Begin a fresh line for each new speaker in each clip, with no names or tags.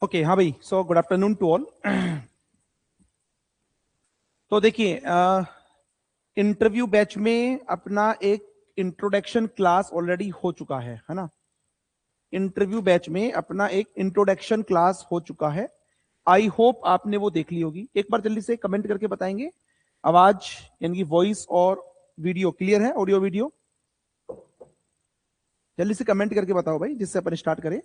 Okay, हाँ भाई, so good afternoon to all. तो देखिए, इंटरव्यू बैच में अपना एक इंट्रोडक्शन क्लास ऑलरेडी हो चुका है ना। इंटरव्यू बैच में अपना एक इंट्रोडक्शन क्लास हो चुका है। आई होप आपने वो देख ली होगी। एक बार जल्दी से कमेंट करके बताएंगे, आवाज यानी कि वॉइस और वीडियो क्लियर है? ऑडियो वीडियो जल्दी से कमेंट करके बताओ भाई, जिससे अपन स्टार्ट करें।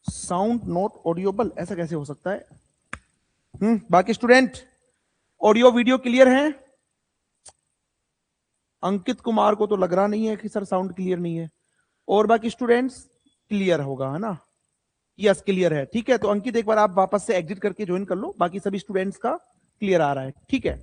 साउंड नॉट ऑडियोबल, ऐसा कैसे हो सकता है? बाकी स्टूडेंट, ऑडियो वीडियो क्लियर है? अंकित कुमार को तो लग रहा नहीं है कि सर साउंड क्लियर नहीं है, और बाकी स्टूडेंट्स क्लियर होगा, है ना? यस, क्लियर है। ठीक है, तो अंकित एक बार आप वापस से एग्जिट करके ज्वाइन कर लो। बाकी सभी स्टूडेंट्स का क्लियर आ रहा है, ठीक है?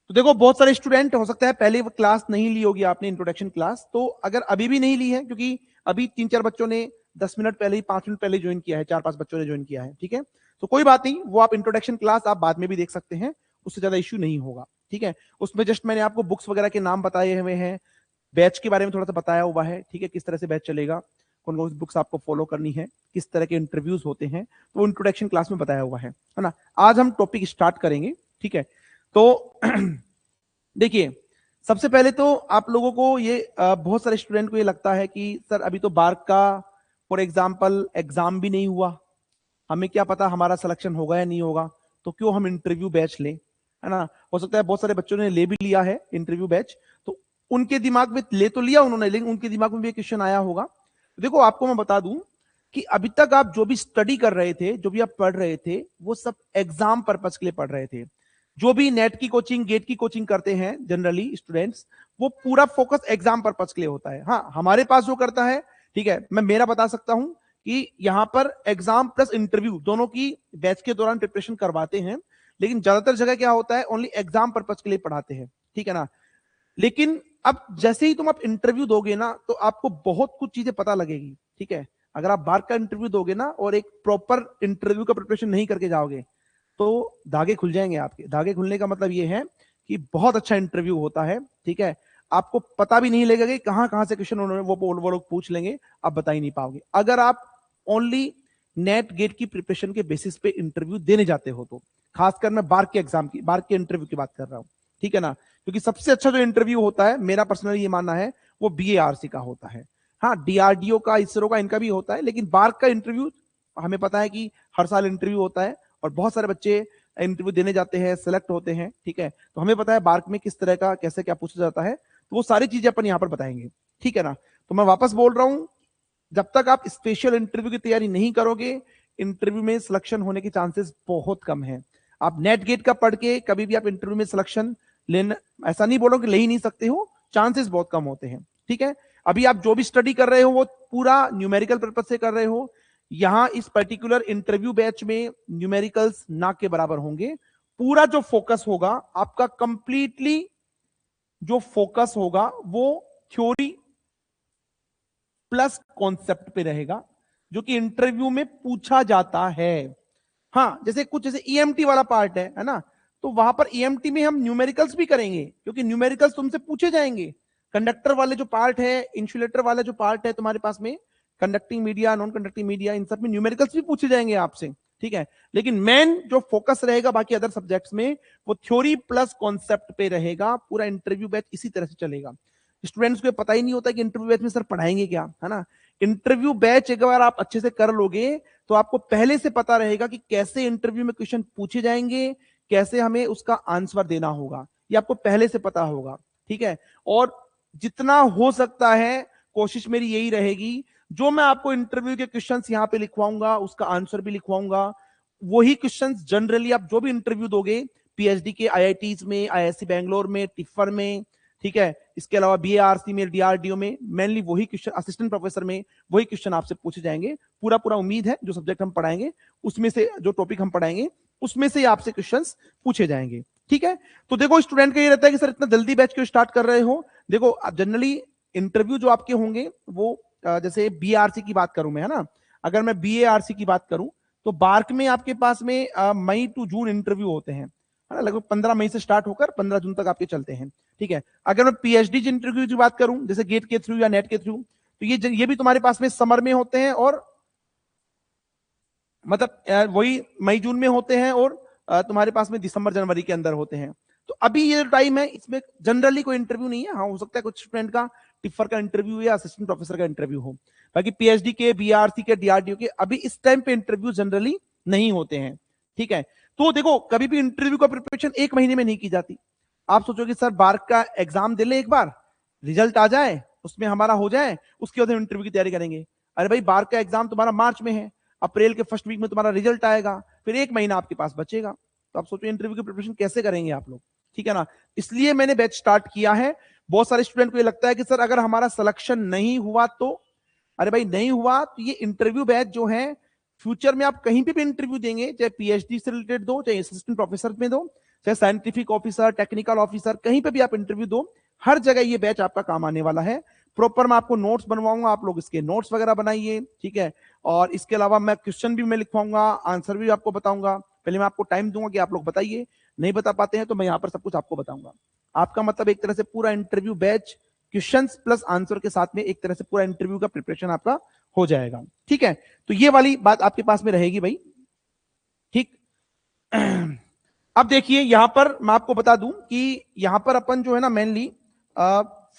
तो देखो, बहुत सारे स्टूडेंट हो सकता है पहले वो क्लास नहीं ली होगी आपने, इंट्रोडक्शन क्लास। तो अगर अभी भी नहीं ली है, क्योंकि अभी 3-4 बच्चों ने 10 मिनट पहले ही, 5 मिनट पहले ज्वाइन किया है, 4-5 बच्चों ने ज्वाइन किया है, ठीक है? तो कोई बात नहीं, वो आप इंट्रोडक्शन क्लास आप बाद में भी देख सकते हैं, उससे ज्यादा इश्यू नहीं होगा, ठीक है? उसमें जस्ट मैंने आपको बुक्स वगैरह के नाम बताए हुए हैं, बैच के बारे में थोड़ा सा बताया हुआ है, ठीक है? किस तरह से बैच चलेगा, कौन कौन सी बुक्स आपको फॉलो करनी है, किस तरह के इंटरव्यूज होते हैं, तो वो इंट्रोडक्शन क्लास में बताया हुआ है ना? आज हम टॉपिक स्टार्ट करेंगे, ठीक है? तो देखिए, सबसे पहले तो आप लोगों को ये बहुत सारे स्टूडेंट को ये लगता है कि सर अभी तो बार्क का फॉर एग्जाम्पल एग्जाम भी नहीं हुआ, हमें क्या पता हमारा सिलेक्शन होगा या नहीं होगा, तो क्यों हम इंटरव्यू बैच लें, है ना? हो सकता है बहुत सारे बच्चों ने ले भी लिया है इंटरव्यू बैच, तो उनके दिमाग में ले तो लिया उन्होंने, लेकिन उनके दिमाग में भी क्वेश्चन आया होगा। देखो, आपको मैं बता दूं कि अभी तक आप जो भी स्टडी कर रहे थे, जो भी आप पढ़ रहे थे, वो सब एग्जाम पर्पज के लिए पढ़ रहे थे। जो भी नेट की कोचिंग, गेट की कोचिंग करते हैं जनरली स्टूडेंट्स, वो पूरा फोकस एग्जाम पर्पज के लिए होता है। हाँ, हमारे पास जो करता है, ठीक है, मैं मेरा बता सकता हूं कि यहां पर एग्जाम प्लस इंटरव्यू दोनों की बैच के दौरान प्रिपरेशन करवाते हैं, लेकिन ज्यादातर जगह क्या होता है, ओनली एग्जाम पर्पज के लिए पढ़ाते हैं, ठीक है ना? लेकिन अब जैसे ही तुम आप इंटरव्यू दोगे ना, तो आपको बहुत कुछ चीजें पता लगेगी, ठीक है? अगर आप बार का इंटरव्यू दोगे ना और एक प्रॉपर इंटरव्यू का प्रिपरेशन नहीं करके जाओगे, तो धागे खुल जाएंगे आपके। धागे खुलने का मतलब ये है कि बहुत अच्छा इंटरव्यू होता है, ठीक है? आपको पता भी नहीं लगेगा कि कहां कहां से क्वेश्चन उन्होंने वो लोग पूछ लेंगे, आप बता ही नहीं पाओगे। अगर आप ओनली नेट गेट की प्रिपरेशन के बेसिस पे इंटरव्यू देने जाते हो, तो खासकर मैं बार के एग्जाम की, बार के इंटरव्यू की बात कर रहा हूं, ठीक है ना? क्योंकि सबसे अच्छा जो इंटरव्यू होता है, मेरा पर्सनली ये मानना है, वो बीएआरसी का होता है। हाँ, डीआरडीओ का, इसरो का, इनका भी होता है, लेकिन बार्क का इंटरव्यू हमें पता है कि हर साल इंटरव्यू होता है और बहुत सारे बच्चे इंटरव्यू देने जाते हैं, सिलेक्ट होते हैं, ठीक है? तो हमें पता है बार्क में किस तरह का कैसे क्या पूछा जाता है, तो वो सारी चीजें अपन यहाँ पर बताएंगे, ठीक है ना? तो मैं वापस बोल रहा हूं, जब तक आप स्पेशल इंटरव्यू की तैयारी नहीं करोगे, इंटरव्यू में सिलेक्शन होने के चांसेस बहुत कम है। आप नेट गेट का पढ़ के कभी भी आप इंटरव्यू में सिलेक्शन लेना, ऐसा नहीं बोलो कि ले ही नहीं सकते हो, चांसेस बहुत कम होते हैं, ठीक है? अभी आप जो भी स्टडी कर रहे हो वो पूरा न्यूमेरिकल पर्पज से कर रहे हो। यहां इस पर्टिकुलर इंटरव्यू बैच में न्यूमेरिकल्स ना के बराबर होंगे। पूरा जो फोकस होगा आपका, कंप्लीटली जो फोकस होगा वो थ्योरी प्लस कॉन्सेप्ट पे रहेगा, जो कि इंटरव्यू में पूछा जाता है। हाँ, जैसे कुछ जैसे ईएमटी वाला पार्ट है ना? तो वहां पर ईएमटी में हम न्यूमेरिकल्स भी करेंगे, क्योंकि न्यूमेरिकल्स तुमसे पूछे जाएंगे। कंडक्टर वाले जो पार्ट है, इंसुलेटर वाला जो पार्ट है तुम्हारे पास में, conducting media, non conducting media, इन सब में न्यूमेरिकल्स भी पूछे जाएंगे आपसे, ठीक है? लेकिन मेन जो फोकस रहेगा बाकी अदर सब्जेक्ट्स में, वो थ्योरी प्लस कॉन्सेप्ट पे रहेगा। पूरा इंटरव्यू बैच इसी तरह से चलेगा। स्टूडेंट्स को पता ही नहीं होता कि इंटरव्यू बैच में सर पढ़ाएंगे क्या, है ना? इंटरव्यू बैच एक बार आप अच्छे से कर लोगे, तो आपको पहले से पता रहेगा कि कैसे इंटरव्यू में क्वेश्चन पूछे जाएंगे, कैसे हमें उसका आंसर देना होगा, ये आपको पहले से पता होगा, ठीक है? और जितना हो सकता है, कोशिश मेरी यही रहेगी, जो मैं आपको इंटरव्यू के क्वेश्चंस यहां पे लिखवाऊंगा, उसका आंसर भी लिखवाऊंगा। वही क्वेश्चंस जनरली आप जो भी इंटरव्यू दोगे, पीएचडी के आईआईटीज में, आईआईएससी बैंगलोर में, टिफर में, ठीक है, इसके अलावा बीएआरसी में, डीआरडीओ में, मेनली वही क्वेश्चन, असिस्टेंट प्रोफेसर में वही क्वेश्चन आपसे पूछे जाएंगे। पूरा पूरा उम्मीद है जो सब्जेक्ट हम पढ़ाएंगे उसमें से, जो टॉपिक हम पढ़ाएंगे उसमें से आपसे क्वेश्चंस पूछे जाएंगे, ठीक है? तो देखो, स्टूडेंट का ये रहता है कि सर इतना जल्दी बैच क्यों स्टार्ट कर रहे हो? देखो, जनरली इंटरव्यू जो आपके होंगे वो जैसे बीआरसी की बात करूं मैं, है ना? अगर मैं बीएआरसी की बात करूं, तो बार्क में आपके पास में मई टू जून इंटरव्यू होते हैं, है ना? लगभग 15 मई से स्टार्ट होकर 15 जून तक आपके चलते हैं, ठीक है? अगर मैं पीएचडी इंटरव्यू की बात करूं, जैसे गेट के थ्रू या नेट के थ्रू, तो ये भी तुम्हारे पास में समर में होते हैं, और मतलब वही मई जून में होते हैं, और तुम्हारे पास में दिसंबर जनवरी के अंदर होते हैं। तो अभी ये टाइम है, इसमें जनरली कोई इंटरव्यू नहीं है। हाँ, हो सकता है कुछ स्टूडेंट का टिफर का इंटरव्यू या असिस्टेंट प्रोफेसर का इंटरव्यू हो, बाकी पीएचडी के, बीआरसी के, डीआरडीओ के अभी इस टाइम पे इंटरव्यू जनरली नहीं होते हैं। ठीक है, तो देखो कभी भी इंटरव्यू का प्रिपरेशन 1 महीने में नहीं की जाती। आप सोचो कि सर बार का एग्जाम दे ले, एक बार रिजल्ट आ जाए, उसमें हमारा हो जाए, उसके बाद इंटरव्यू की तैयारी करेंगे। अरे भाई, बार का एग्जाम तुम्हारा मार्च में है, अप्रैल के फर्स्ट वीक में तुम्हारा रिजल्ट आएगा, फिर 1 महीना आपके पास बचेगा। तो आप सोचो इंटरव्यू की प्रिपरेशन कैसे करेंगे आप लोग। ठीक है ना, इसलिए मैंने बैच स्टार्ट किया है। बहुत सारे स्टूडेंट को ये लगता है कि सर अगर हमारा सिलेक्शन नहीं हुआ तो, अरे भाई नहीं हुआ तो ये इंटरव्यू बैच जो है, फ्यूचर में आप कहीं पे भी इंटरव्यू देंगे, चाहे पीएचडी से रिलेटेड दो, चाहे असिस्टेंट प्रोफेसर में दो, चाहे साइंटिफिक ऑफिसर, टेक्निकल ऑफिसर, कहीं पे भी आप इंटरव्यू दो, हर जगह ये बैच आपका काम आने वाला है। प्रॉपर मैं आपको नोट्स बनवाऊंगा, आप लोग इसके नोट्स वगैरह बनाइए। ठीक है, और इसके अलावा मैं क्वेश्चन भी मैं लिखवाऊंगा, आंसर भी आपको बताऊंगा। पहले मैं आपको टाइम दूंगा कि आप लोग बताइए, नहीं बता पाते हैं तो मैं यहाँ पर सब कुछ आपको बताऊंगा। आपका मतलब एक तरह से पूरा interview batch questions plus answer के साथ में एक तरह से पूरा इंटरव्यू का प्रिपरेशन आपका हो जाएगा। ठीक है, तो ये वाली बात आपके पास में रहेगी भाई। ठीक, अब देखिए यहां पर मैं आपको बता दूं कि यहां पर अपन जो है ना मेनली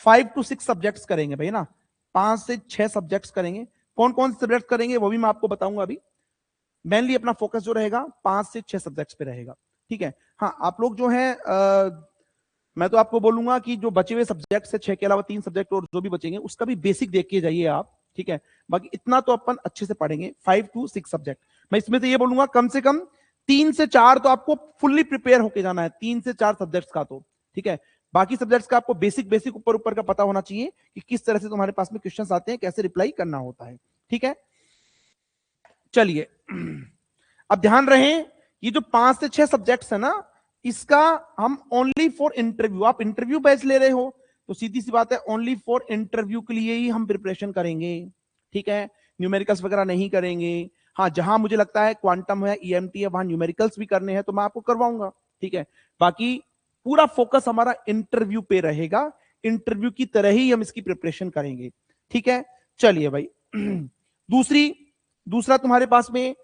5 to 6 सब्जेक्ट्स करेंगे भाई ना, 5 से 6 सब्जेक्ट्स करेंगे। कौन कौन से सब्जेक्ट करेंगे वो भी मैं आपको बताऊंगा अभी। मेनली अपना फोकस जो रहेगा 5 से 6 सब्जेक्ट्स पे रहेगा। ठीक है, हाँ आप लोग जो है मैं तो आपको बोलूंगा कि जो बचे हुए सब्जेक्ट है 6 के अलावा 3 सब्जेक्ट और जो भी बचेंगे उसका भी बेसिक देख के जाइए आप। ठीक है, बाकी इतना तो अपन अच्छे से पढ़ेंगे 5 to 6 सब्जेक्ट। मैं इसमें से ये बोलूंगा कम से कम 3 से 4 तो आपको फुल्ली प्रिपेयर होके जाना है, 3 से 4 सब्जेक्ट्स का तो। ठीक है, बाकी सब्जेक्ट्स का आपको बेसिक बेसिक ऊपर ऊपर का पता होना चाहिए कि किस तरह से तुम्हारे पास में क्वेश्चंस आते हैं, कैसे रिप्लाई करना होता है। ठीक है, चलिए अब ध्यान रहे, ये जो 5 से 6 सब्जेक्ट्स है ना, इसका हम ओनली फॉर इंटरव्यू, आप इंटरव्यू बैच ले रहे हो तो सीधी सी बात है ओनली फॉर इंटरव्यू के लिए ही हम प्रिपरेशन करेंगे। ठीक है, न्यूमेरिकल्स वगैरह नहीं करेंगे। हाँ, जहां मुझे लगता है क्वांटम है, ईएमटी है, वहां न्यूमेरिकल्स भी करने हैं तो मैं आपको करवाऊंगा। ठीक है, बाकी पूरा फोकस हमारा इंटरव्यू पे रहेगा, इंटरव्यू की तरह ही हम इसकी प्रिपरेशन करेंगे। ठीक है, चलिए भाई दूसरा तुम्हारे पास में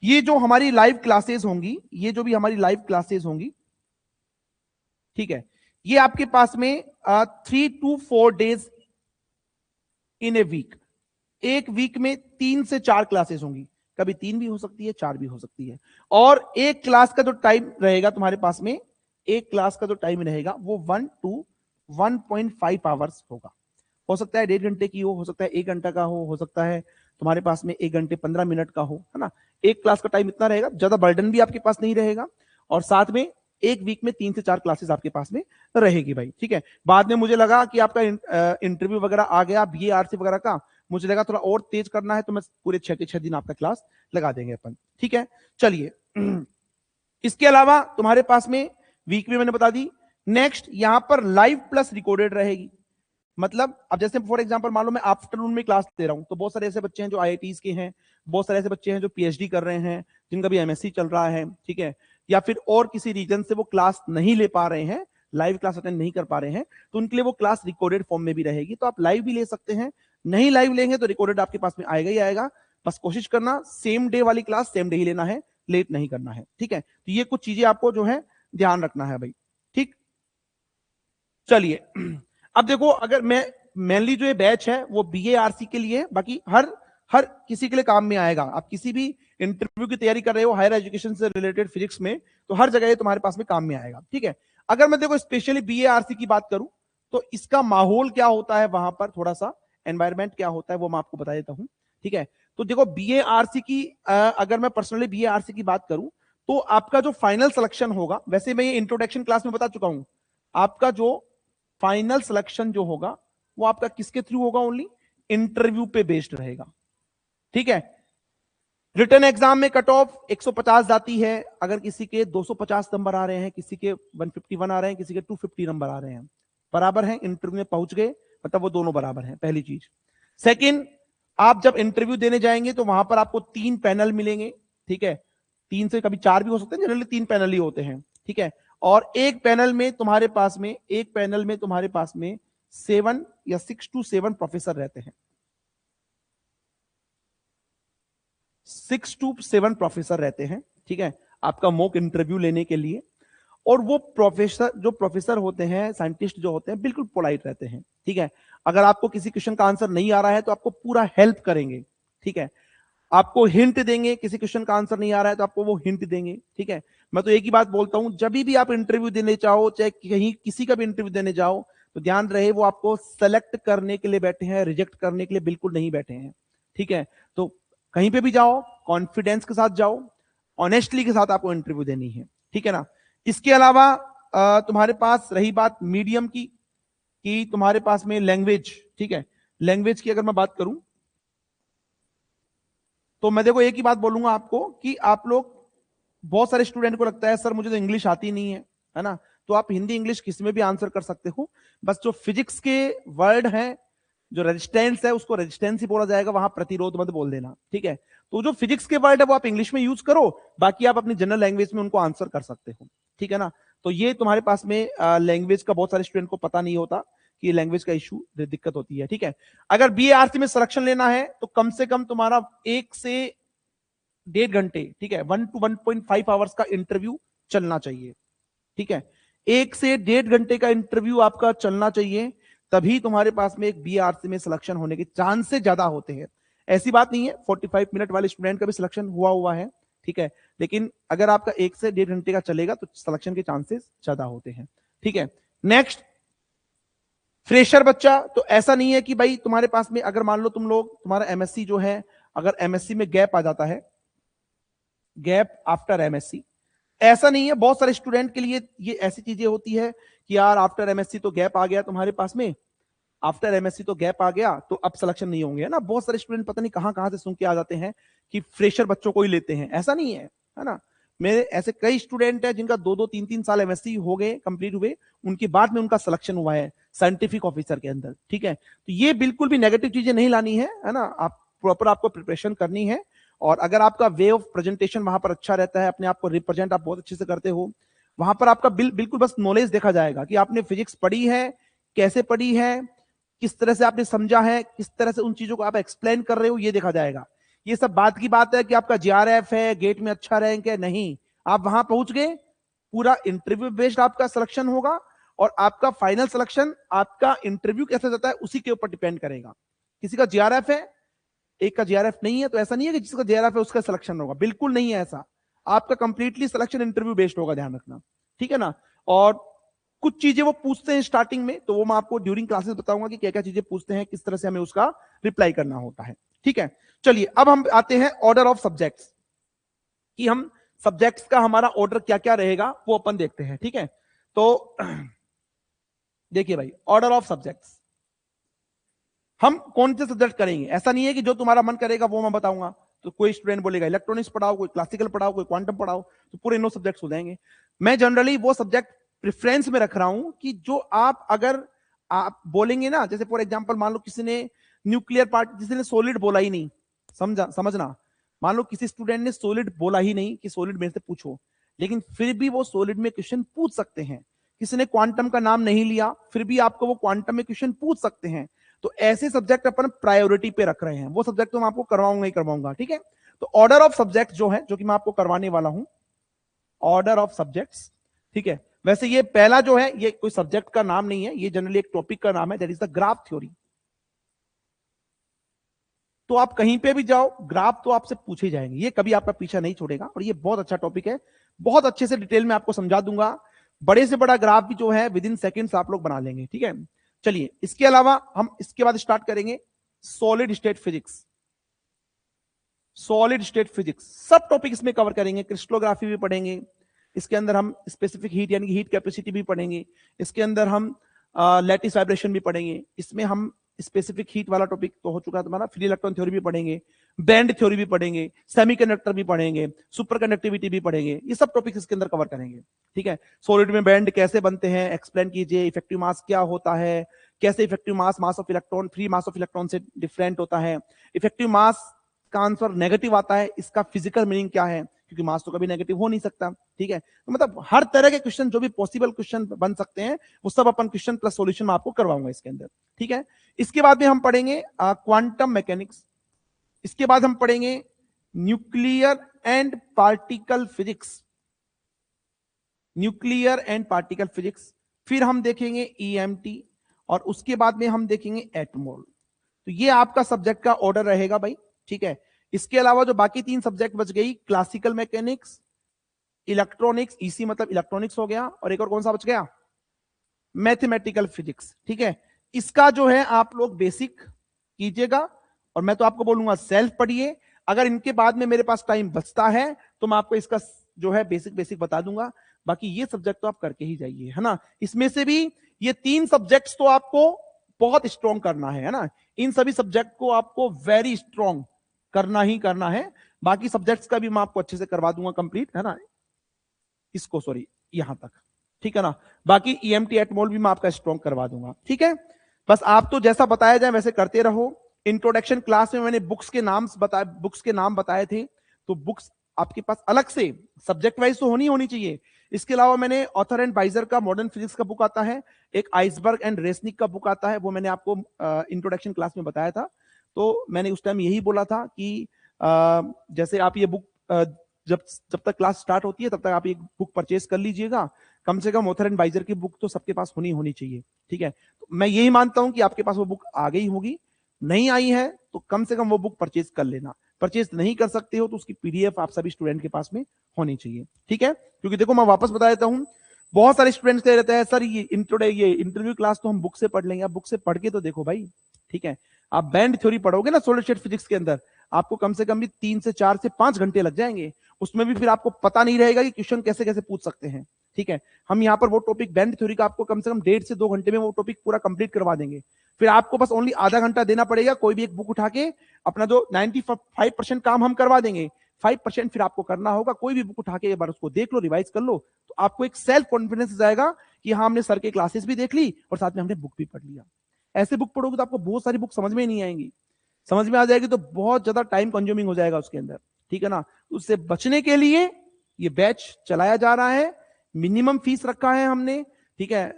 ये जो हमारी लाइव क्लासेस होंगी, ये जो भी हमारी लाइव क्लासेस होंगी, ठीक है, ये आपके पास में 3 to 4 days in a week, एक वीक में 3 से 4 क्लासेस होंगी, कभी 3 भी हो सकती है, 4 भी हो सकती है। और एक क्लास का जो टाइम रहेगा तुम्हारे पास में, एक क्लास का जो टाइम रहेगा वो 1 to 1.5 आवर्स होगा। हो सकता है 1.5 घंटे की हो सकता है 1 घंटा का हो सकता है तुम्हारे पास में 1 घंटे 15 मिनट का हो, है ना। एक क्लास का टाइम इतना रहेगा, ज्यादा बर्डन भी आपके पास नहीं रहेगा, और साथ में एक वीक में 3 से 4 क्लासेस आपके पास में रहेगी भाई। ठीक है, बाद में मुझे लगा कि आपका इंटरव्यू वगैरह आ गया बीएआरसी वगैरह का, मुझे लगा थोड़ा और तेज करना है तो मैं पूरे 6 के 6 दिन आपका क्लास लगा देंगे अपन। ठीक है, चलिए इसके अलावा तुम्हारे पास में वीक में मैंने बता दी। नेक्स्ट यहां पर लाइव प्लस रिकॉर्डेड रहेगी। मतलब अब जैसे फॉर एग्जांपल मान लो मैं आफ्टरनून में क्लास दे रहा हूं, तो बहुत सारे ऐसे बच्चे हैं जो आईआईटीज के हैं, बहुत सारे ऐसे बच्चे हैं जो पीएचडी कर रहे हैं, जिनका भी एमएससी चल रहा है। ठीक है, या फिर और किसी रीजन से वो क्लास नहीं ले पा रहे हैं, लाइव क्लास अटेंड नहीं कर पा रहे हैं, तो उनके लिए वो क्लास रिकॉर्डेड फॉर्म में भी रहेगी। तो आप लाइव भी ले सकते हैं, नहीं लाइव लेंगे तो रिकॉर्डेड आपके पास में आएगा ही आएगा। बस कोशिश करना सेम डे वाली क्लास सेम डे ही लेना है, लेट नहीं करना है। ठीक है, तो ये कुछ चीजें आपको जो है ध्यान रखना है भाई। ठीक, चलिए अब देखो, अगर मैं मेनली जो ये बैच है वो बीएआरसी के लिए, बाकी हर किसी के लिए काम में आएगा। आप किसी भी इंटरव्यू की तैयारी कर रहे हो हायर एजुकेशन से रिलेटेड फिजिक्स में, तो हर जगह ये तुम्हारे पास में काम में आएगा। ठीक है, अगर मैं देखो स्पेशली बीएआरसी की बात करूं तो इसका माहौल क्या होता है वहां पर, थोड़ा सा एनवायरमेंट क्या होता है वो मैं आपको बता देता हूं। ठीक है, तो देखो बीएआरसी की अगर मैं पर्सनली बीएआरसी की बात करूं तो आपका जो फाइनल सिलेक्शन होगा, वैसे मैं ये इंट्रोडक्शन क्लास में बता चुका हूं, आपका जो फाइनल सिलेक्शन जो होगा वो आपका किसके थ्रू होगा, ओनली इंटरव्यू पे बेस्ड रहेगा। ठीक है, रिटन एग्जाम में कट ऑफ 150 जाती है, अगर किसी के 250 नंबर आ रहे हैं, किसी के 151 आ रहे हैं, किसी के 250 नंबर आ रहे हैं, बराबर हैं, इंटरव्यू में पहुंच गए, मतलब वो दोनों बराबर हैं, पहली चीज। सेकंड, आप जब इंटरव्यू देने जाएंगे तो वहां पर आपको 3 पैनल मिलेंगे। ठीक है, 3 से कभी 4 भी हो सकते हैं, जनरली 3 पैनल ही होते हैं। ठीक है, और एक पैनल में तुम्हारे पास में 7 या 6 to 7 प्रोफेसर रहते हैं। 6 to 7 प्रोफेसर रहते हैं, ठीक है, आपका मॉक इंटरव्यू लेने के लिए। और वो प्रोफेसर होते हैं, साइंटिस्ट जो होते हैं, बिल्कुल पोलाइट रहते हैं, ठीक है। अगर आपको किसी क्वेश्चन का आंसर नहीं आ रहा है तो आपको पूरा हेल्प करेंगे, ठीक है। आपको हिंट देंगे, किसी क्वेश्चन का आंसर नहीं आ रहा है तो आपको वो हिंट देंगे, ठीक है। मैं तो एक ही बात बोलता हूं, जब भी आप इंटरव्यू देने चाहो, चाहे कहीं किसी का भी इंटरव्यू देने जाओ, तो ध्यान रहे वो आपको सेलेक्ट करने के लिए बैठे हैं, रिजेक्ट करने के लिए बिल्कुल नहीं बैठे हैं, ठीक है। तो कहीं पे भी जाओ, कॉन्फिडेंस के साथ जाओ, ऑनेस्टली के साथ आपको इंटरव्यू देनी है, ठीक है ना। इसके अलावा तुम्हारे पास रही बात मीडियम की, कि तुम्हारे पास में लैंग्वेज, ठीक है, लैंग्वेज की अगर मैं बात करूं तो मैं देखो एक ही बात बोलूंगा आपको कि आप लोग, बहुत सारे स्टूडेंट को लगता है सर मुझे तो इंग्लिश आती नहीं है ना, तो आप हिंदी इंग्लिश किसी में भी आंसर कर सकते हो। बस जो फिजिक्स के वर्ड हैं, जो रेजिस्टेंस है उसको रेजिस्टेंस ही बोला जाएगा, वहां प्रतिरोध मत बोल देना, ठीक है। तो जो फिजिक्स के वर्ड है वो आप इंग्लिश में यूज करो, बाकी आप अपनी जनरल लैंग्वेज में उनको आंसर कर सकते हो, ठीक है ना। तो ये तुम्हारे पास में लैंग्वेज का बहुत सारे स्टूडेंट को पता नहीं होता कि लैंग्वेज का इशू दिक्कत होती है, ठीक है। अगर बीएआरसी में सिलेक्शन लेना है तो कम से कम तुम्हारा 1 से 1.5 घंटे, ठीक है, 1 to 1.5 आवर्स का इंटरव्यू चलना चाहिए, ठीक है। 1 से 1.5 घंटे का इंटरव्यू आपका चलना चाहिए, तभी तुम्हारे पास में एक बीआरसी में सिलेक्शन होने के चांसेस ज्यादा होते हैं। ऐसी बात नहीं है, 45 मिनट वाले स्टूडेंट का भी सिलेक्शन हुआ है, ठीक है, लेकिन अगर आपका 1 से 1.5 घंटे का चलेगा तो सिलेक्शन के चांसेस ज्यादा होते हैं, ठीक है। नेक्स्ट, फ्रेशर बच्चा, तो ऐसा नहीं है कि भाई तुम्हारे पास में, अगर मान लो तुम लोग, तुम्हारा एमएससी जो है, अगर एमएससी में गैप आ जाता है, गैप आफ्टर एमएससी, ऐसा नहीं है, बहुत सारे स्टूडेंट के लिए ये ऐसी चीजें होती है कि यार आफ्टर एमएससी तो गैप आ गया तुम्हारे पास में, आफ्टर एमएससी तो गैप आ गया तो अब सिलेक्शन नहीं होंगे, है ना। बहुत सारे स्टूडेंट पता नहीं कहां कहां से सुन के आ जाते हैं कि फ्रेशर बच्चों को ही लेते हैं, ऐसा नहीं है ना। मेरे ऐसे कई स्टूडेंट है जिनका 2-2 3-3 साल एमएससी हो गए, कंप्लीट हुए, उनके बाद में उनका सिलेक्शन हुआ है साइंटिफिक ऑफिसर के अंदर, ठीक है। तो ये बिल्कुल भी नेगेटिव चीजें नहीं लानी है ना। आप प्रॉपर आपको प्रिपरेशन करनी है, और अगर आपका वे ऑफ प्रेजेंटेशन वहां पर अच्छा रहता है, अपने आप को रिप्रेजेंट आप बहुत अच्छे से करते हो, वहां पर आपका बिल्कुल बस नॉलेज देखा जाएगा कि आपने फिजिक्स पढ़ी है, कैसे पढ़ी है, किस तरह से आपने समझा है, किस तरह से उन चीजों को आप एक्सप्लेन कर रहे हो, ये देखा जाएगा। ये सब बात की बात है कि आपका जीआरएफ है, गेट में अच्छा रैंक है, नहीं, आप वहां पहुंच गए, पूरा इंटरव्यू बेस्ड आपका सिलेक्शन होगा, और आपका फाइनल सिलेक्शन आपका इंटरव्यू कैसे जाता है उसी के ऊपर डिपेंड करेगा। किसी का जीआरएफ है, एक का जीआरएफ नहीं है, तो ऐसा नहीं है कि जिसका जीआरएफ है उसका सिलेक्शन होगा, बिल्कुल नहीं है ऐसा। आपका कंप्लीटली सिलेक्शन इंटरव्यू बेस्ड होगा, ध्यान रखना, ठीक है ना। और कुछ चीजें वो पूछते हैं स्टार्टिंग में, तो वो मैं आपको ड्यूरिंग क्लासेस बताऊंगा कि क्या क्या चीजें पूछते हैं, किस तरह से हमें उसका रिप्लाई करना होता है, ठीक है। चलिए अब हम आते हैं ऑर्डर ऑफ सब्जेक्ट्स, कि हम सब्जेक्ट्स का हमारा ऑर्डर क्या क्या रहेगा वो अपन देखते हैं, ठीक है। तो देखिए भाई, ऑर्डर ऑफ सब्जेक्ट्स, हम कौन से सब्जेक्ट करेंगे, ऐसा नहीं है कि जो तुम्हारा मन करेगा वो मैं बताऊंगा। तो कोई स्टूडेंट बोलेगा इलेक्ट्रॉनिक्स पढ़ाओ, कोई क्लासिकल पढ़ाओ, कोई क्वांटम पढ़ाओ, तो पूरे 9 सब्जेक्ट्स हो जाएंगे। मैं जनरली वो सब्जेक्ट प्रेफरेंस में रख रहा हूं कि जो आप, अगर आप बोलेंगे ना, जैसे फॉर एग्जांपल मान लो किसी ने न्यूक्लियर पार्ट, किसी ने सॉलिड बोला ही नहीं, समझना, मान लो किसी स्टूडेंट ने सॉलिड बोला ही नहीं कि सॉलिड मेरे से पूछो, लेकिन फिर भी वो सॉलिड में क्वेश्चन पूछ सकते हैं। किसी ने क्वांटम का नाम नहीं लिया, फिर भी आपको वो क्वांटम में क्वेश्चन पूछ सकते हैं। तो ऐसे सब्जेक्ट अपन प्रायोरिटी पे रख रहे हैं, वो सब्जेक्ट तो मैं आपको करवाऊंगा ही करवाऊंगा, ठीक है। तो ऑर्डर ऑफ सब्जेक्ट जो है, जो कि मैं आपको करवाने वाला हूं, ऑर्डर ऑफ सब्जेक्ट्स, ठीक है। वैसे ये पहला जो है, ये कोई सब्जेक्ट का नाम नहीं है, ये जनरली एक टॉपिक का नाम है, that is the graph theory. तो आप कहीं पे भी जाओ, ग्राफ तो आपसे पूछे जाएंगे, ये कभी आपका पीछा नहीं छोड़ेगा, और ये बहुत अच्छा टॉपिक है, बहुत अच्छे से डिटेल में आपको समझा दूंगा। बड़े से बड़ा ग्राफ भी जो है विद इन सेकेंड्स आप लोग बना लेंगे, ठीक है। चलिए इसके अलावा हम इसके बाद स्टार्ट करेंगे solid state physics. Solid state physics सब टॉपिक इसमें कवर करेंगे, क्रिस्टलोग्राफी भी पढ़ेंगे, इसके अंदर हम स्पेसिफिक हीट यानी कि हीट कैपेसिटी भी पढ़ेंगे, इसके अंदर हम लैटिस वाइब्रेशन भी पढ़ेंगे, इसमें हम स्पेसिफिक हीट वाला टॉपिक तो हो चुका है तुम्हारा, फ्री इलेक्ट्रॉन थ्योरी भी पढ़ेंगे, बैंड थ्योरी भी पढ़ेंगे, सेमीकंडक्टर भी पढ़ेंगे, सुपर कंडक्टिविटी भी पढ़ेंगे, ये सब टॉपिक इसके अंदर कवर करेंगे, ठीक है। सॉलिड में बैंड कैसे बनते हैं एक्सप्लेन कीजिए, इफेक्टिव मास क्या होता है, कैसे effective mass of electron free mass of electron से डिफरेंट होता है, इफेक्टिव मास का आंसर नेगेटिव आता है, इसका फिजिकल मीनिंग क्या है, क्योंकि मास तो कभी नेगेटिव हो नहीं सकता, ठीक है। तो मतलब हर तरह के क्वेश्चन जो भी पॉसिबल क्वेश्चन बन सकते हैं वो सब अपन क्वेश्चन प्लस सॉल्यूशन में आपको करवाऊंगा इसके अंदर, ठीक है। इसके बाद में हम पढ़ेंगे क्वांटम मैकेनिक्स, इसके बाद हम पढ़ेंगे nuclear and particle physics, nuclear and particle physics. फिर हम देखेंगे ईएमटी, और उसके बाद में हम देखेंगे एटमोल। तो ये आपका सब्जेक्ट का ऑर्डर रहेगा भाई, ठीक है। इसके अलावा जो बाकी 3 सब्जेक्ट बच गई, क्लासिकल मैकेनिक्स, इलेक्ट्रॉनिक्स, ईसी मतलब इलेक्ट्रॉनिक्स हो गया, और एक और कौन सा बच गया, मैथमेटिकल फिजिक्स, ठीक है। इसका जो है आप लोग बेसिक कीजिएगा, और मैं तो आपको बोलूंगा सेल्फ पढ़िए। अगर इनके बाद में मेरे पास टाइम बचता है तो मैं आपको इसका जो है बेसिक बेसिक बता दूंगा। बाकी ये सब्जेक्ट तो आप करके ही जाइए, है ना। इसमें से भी ये 3 सब्जेक्ट्स तो आपको बहुत स्ट्रॉन्ग करना है ना। इन सभी सब्जेक्ट को आपको वेरी स्ट्रॉन्ग करना ही करना है। बाकी सब्जेक्ट्स का भी मैं आपको अच्छे से करवा दूंगा कंप्लीट, है ना, इसको सॉरी यहां तक, ठीक है ना। बाकी ईएमटी एटमोल भी मैं आपका स्ट्रॉन्ग करवा दूंगा, ठीक है। बस आप तो जैसा बताया जाए वैसे करते रहो। इंट्रोडक्शन क्लास में मैंने बुक्स के नाम बताए थे, तो बुक्स आपके पास अलग से सब्जेक्ट वाइज तो होनी चाहिए। इसके अलावा मैंने ऑथर एंड बाइजर का मॉडर्न फिजिक्स का बुक आता है, एक आइसबर्ग एंड रेसनिक का बुक आता है, वो मैंने आपको इंट्रोडक्शन क्लास में बताया था। तो मैंने उस टाइम यही बोला था कि जैसे आप ये बुक जब जब तक क्लास स्टार्ट होती है तब तक आप ये बुक परचेज कर लीजिएगा। कम से कम ऑथर एंड बाइजर की बुक तो सबके पास होनी चाहिए, ठीक है। तो मैं यही मानता हूं कि आपके पास वो बुक आ गई होगी, नहीं आई है तो कम से कम वो बुक परचेज कर लेना। परचेज नहीं कर सकते हो तो उसकी पीडीएफ आप सभी स्टूडेंट के पास में होनी चाहिए, ठीक है। क्योंकि देखो मैं वापस बता देता हूं, बहुत सारे स्टूडेंट्स कह रहते हैं सर ये इंटरव्यू क्लास तो हम बुक से पढ़ लेंगे। आप बुक से पढ़ के तो देखो भाई, ठीक है। आप बैंड थ्योरी पढ़ोगे ना सॉलिड स्टेट फिजिक्स के अंदर, आपको कम से कम भी 3 से 4 से 5 घंटे लग जाएंगे। उसमें भी फिर आपको पता नहीं रहेगा कि क्वेश्चन कैसे कैसे पूछ सकते हैं, ठीक है। हम यहाँ पर वो टॉपिक बैंड थ्योरी का आपको कम से कम 1.5 से 2 घंटे में वो टॉपिक पूरा कंप्लीट करवा देंगे। फिर आपको बस ओनली आधा घंटा देना पड़ेगा, कोई भी एक बुक उठा के अपना जो 95% काम हम करवा देंगे, 5% फिर आपको करना होगा। कोई भी बुक उठा के एक बार उसको देख लो, रिवाइज कर लो, तो आपको एक सेल्फ कॉन्फिडेंस जाएगा कि हाँ हमने सर के क्लासेस भी देख ली और साथ में हमने बुक भी पढ़ लिया। ऐसे बुक पढ़ोगे तो आपको बहुत सारी बुक समझ में नहीं आएंगी, समझ में आ जाएगी तो बहुत ज्यादा टाइम कंज्यूमिंग हो जाएगा उसके अंदर, ठीक है ना। उससे बचने के लिए ये बैच चलाया जा रहा है, मिनिमम फीस रखा है हमने, ठीक है।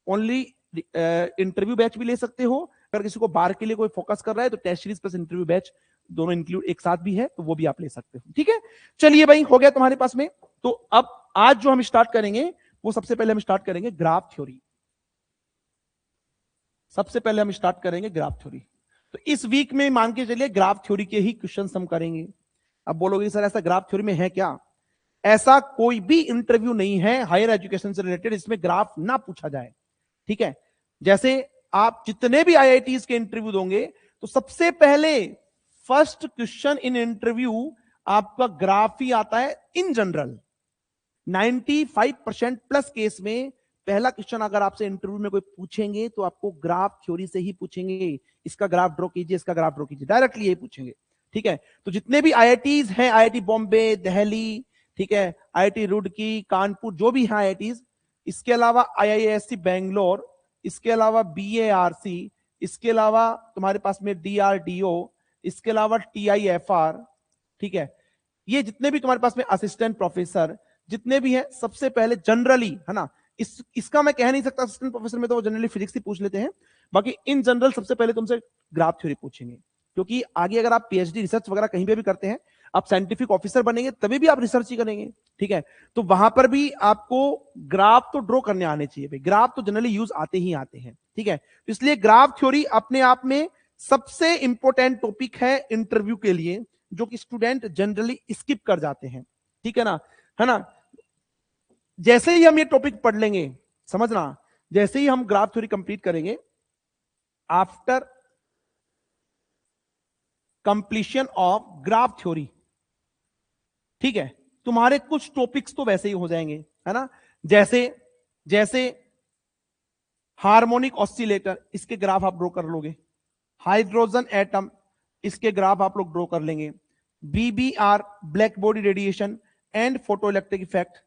ओनली इंटरव्यू बैच भी ले सकते हो, अगर किसी को बार के लिए कोई फोकस कर रहा है तो test series plus interview batch दोनों इंक्लूड एक साथ भी है, तो वो भी आप ले सकते हो, ठीक है। चलिए भाई हो गया तुम्हारे पास में। तो अब आज जो हम स्टार्ट करेंगे वो सबसे पहले हम स्टार्ट करेंगे ग्राफ थ्योरी। सबसे पहले हम स्टार्ट करेंगे ग्राफ थ्योरी। तो इस वीक में मान के चलिए ग्राफ थ्योरी के ही क्वेश्चन हम करेंगे। अब बोलोगे सर ऐसा ग्राफ थ्योरी में है क्या? ऐसा कोई भी इंटरव्यू नहीं है हायर एजुकेशन से रिलेटेड इसमें ग्राफ ना पूछा जाए, ठीक है। जैसे आप जितने भी आईआईटीज के इंटरव्यू दोगे तो सबसे पहले फर्स्ट क्वेश्चन इन इंटरव्यू आपका ग्राफ ही आता है इन जनरल। 95% प्लस केस में पहला क्वेश्चन अगर आपसे इंटरव्यू में कोई पूछेंगे तो आपको ग्राफ थ्योरी से ही पूछेंगे, इसका ग्राफ ड्रॉ कीजिए, इसका ग्राफ ड्रॉ कीजिए, डायरेक्टली यही पूछेंगे, ठीक है। तो जितने भी आईआईटीज हैं, आईआईटी बॉम्बे, दिल्ली, ठीक है, आईआईटी रुड़की, कानपुर, जो भी हैं आईआईटीज, इसके अलावा आईआईएससी बेंगलोर, इसके अलावा बीएआरसी, इसके अलावा तुम्हारे पास में डीआरडीओ, इसके अलावा टीआईएफआर, ठीक है। ये जितने भी तुम्हारे पास में असिस्टेंट प्रोफेसर जितने भी हैं, सबसे पहले जनरली, है ना, इसका मैं कह नहीं सकता, असिस्टेंट प्रोफेसर में तो वो जनरली फिजिक्स ही पूछ लेते हैं। बाकी इन जनरल सबसे पहले तुमसे ग्राफ थ्योरी पूछेंगे, क्योंकि आगे अगर आप पीएचडी रिसर्च वगैरह कहीं पे भी करते हैं, आप साइंटिफिक ऑफिसर बनेंगे तभी भी आप रिसर्च ही करेंगे, ठीक है। तो वहां पर भी आपको ग्राफ तो ड्रॉ करने आने चाहिए भाई, ग्राफ तो जनरली यूज आते ही आते हैं, ठीक है। तो इसलिए ग्राफ थ्योरी अपने आप में सबसे इंपॉर्टेंट टॉपिक है इंटरव्यू के लिए, जो कि स्टूडेंट जनरली स्किप कर जाते हैं, ठीक है ना, है ना। जैसे ही हम ये टॉपिक पढ़ लेंगे, समझना, जैसे ही हम ग्राफ थ्योरी कंप्लीट करेंगे, after completion of graph theory, ठीक है, तुम्हारे कुछ टॉपिक्स तो वैसे ही हो जाएंगे, है ना। जैसे जैसे हार्मोनिक ऑसिलेटर, इसके ग्राफ आप ड्रॉ कर लोगे। हाइड्रोजन एटम, इसके ग्राफ आप लोग ड्रॉ कर लेंगे। BBr, black body radiation and photo electric effect,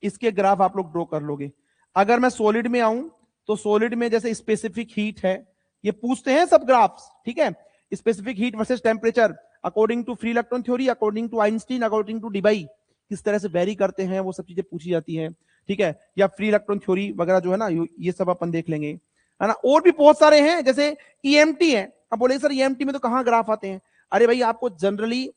इसके ग्राफ आप लोग ड्रॉ कर लोगे। अगर मैं सॉलिड में आऊं तो सॉलिड में जैसे स्पेसिफिक हीट है, ये पूछते हैं सब ग्राफ्स, ठीक है। Specific heat versus temperature according to free electron theory, according to Einstein, according to Debye, किस तरह से वेरी करते हैं, वो सब चीजें पूछी जाती हैं, ठीक है। या फ्री इलेक्ट्रॉन थ्योरी वगैरह जो है ना, ये सब अपन देख लेंगे, है ना। और भी बहुत सारे हैं, जैसे ईएमटी है। अब बोले सर ईएमटी में तो कहां ग्राफ आते हैं? अरे भाई आपको जनरली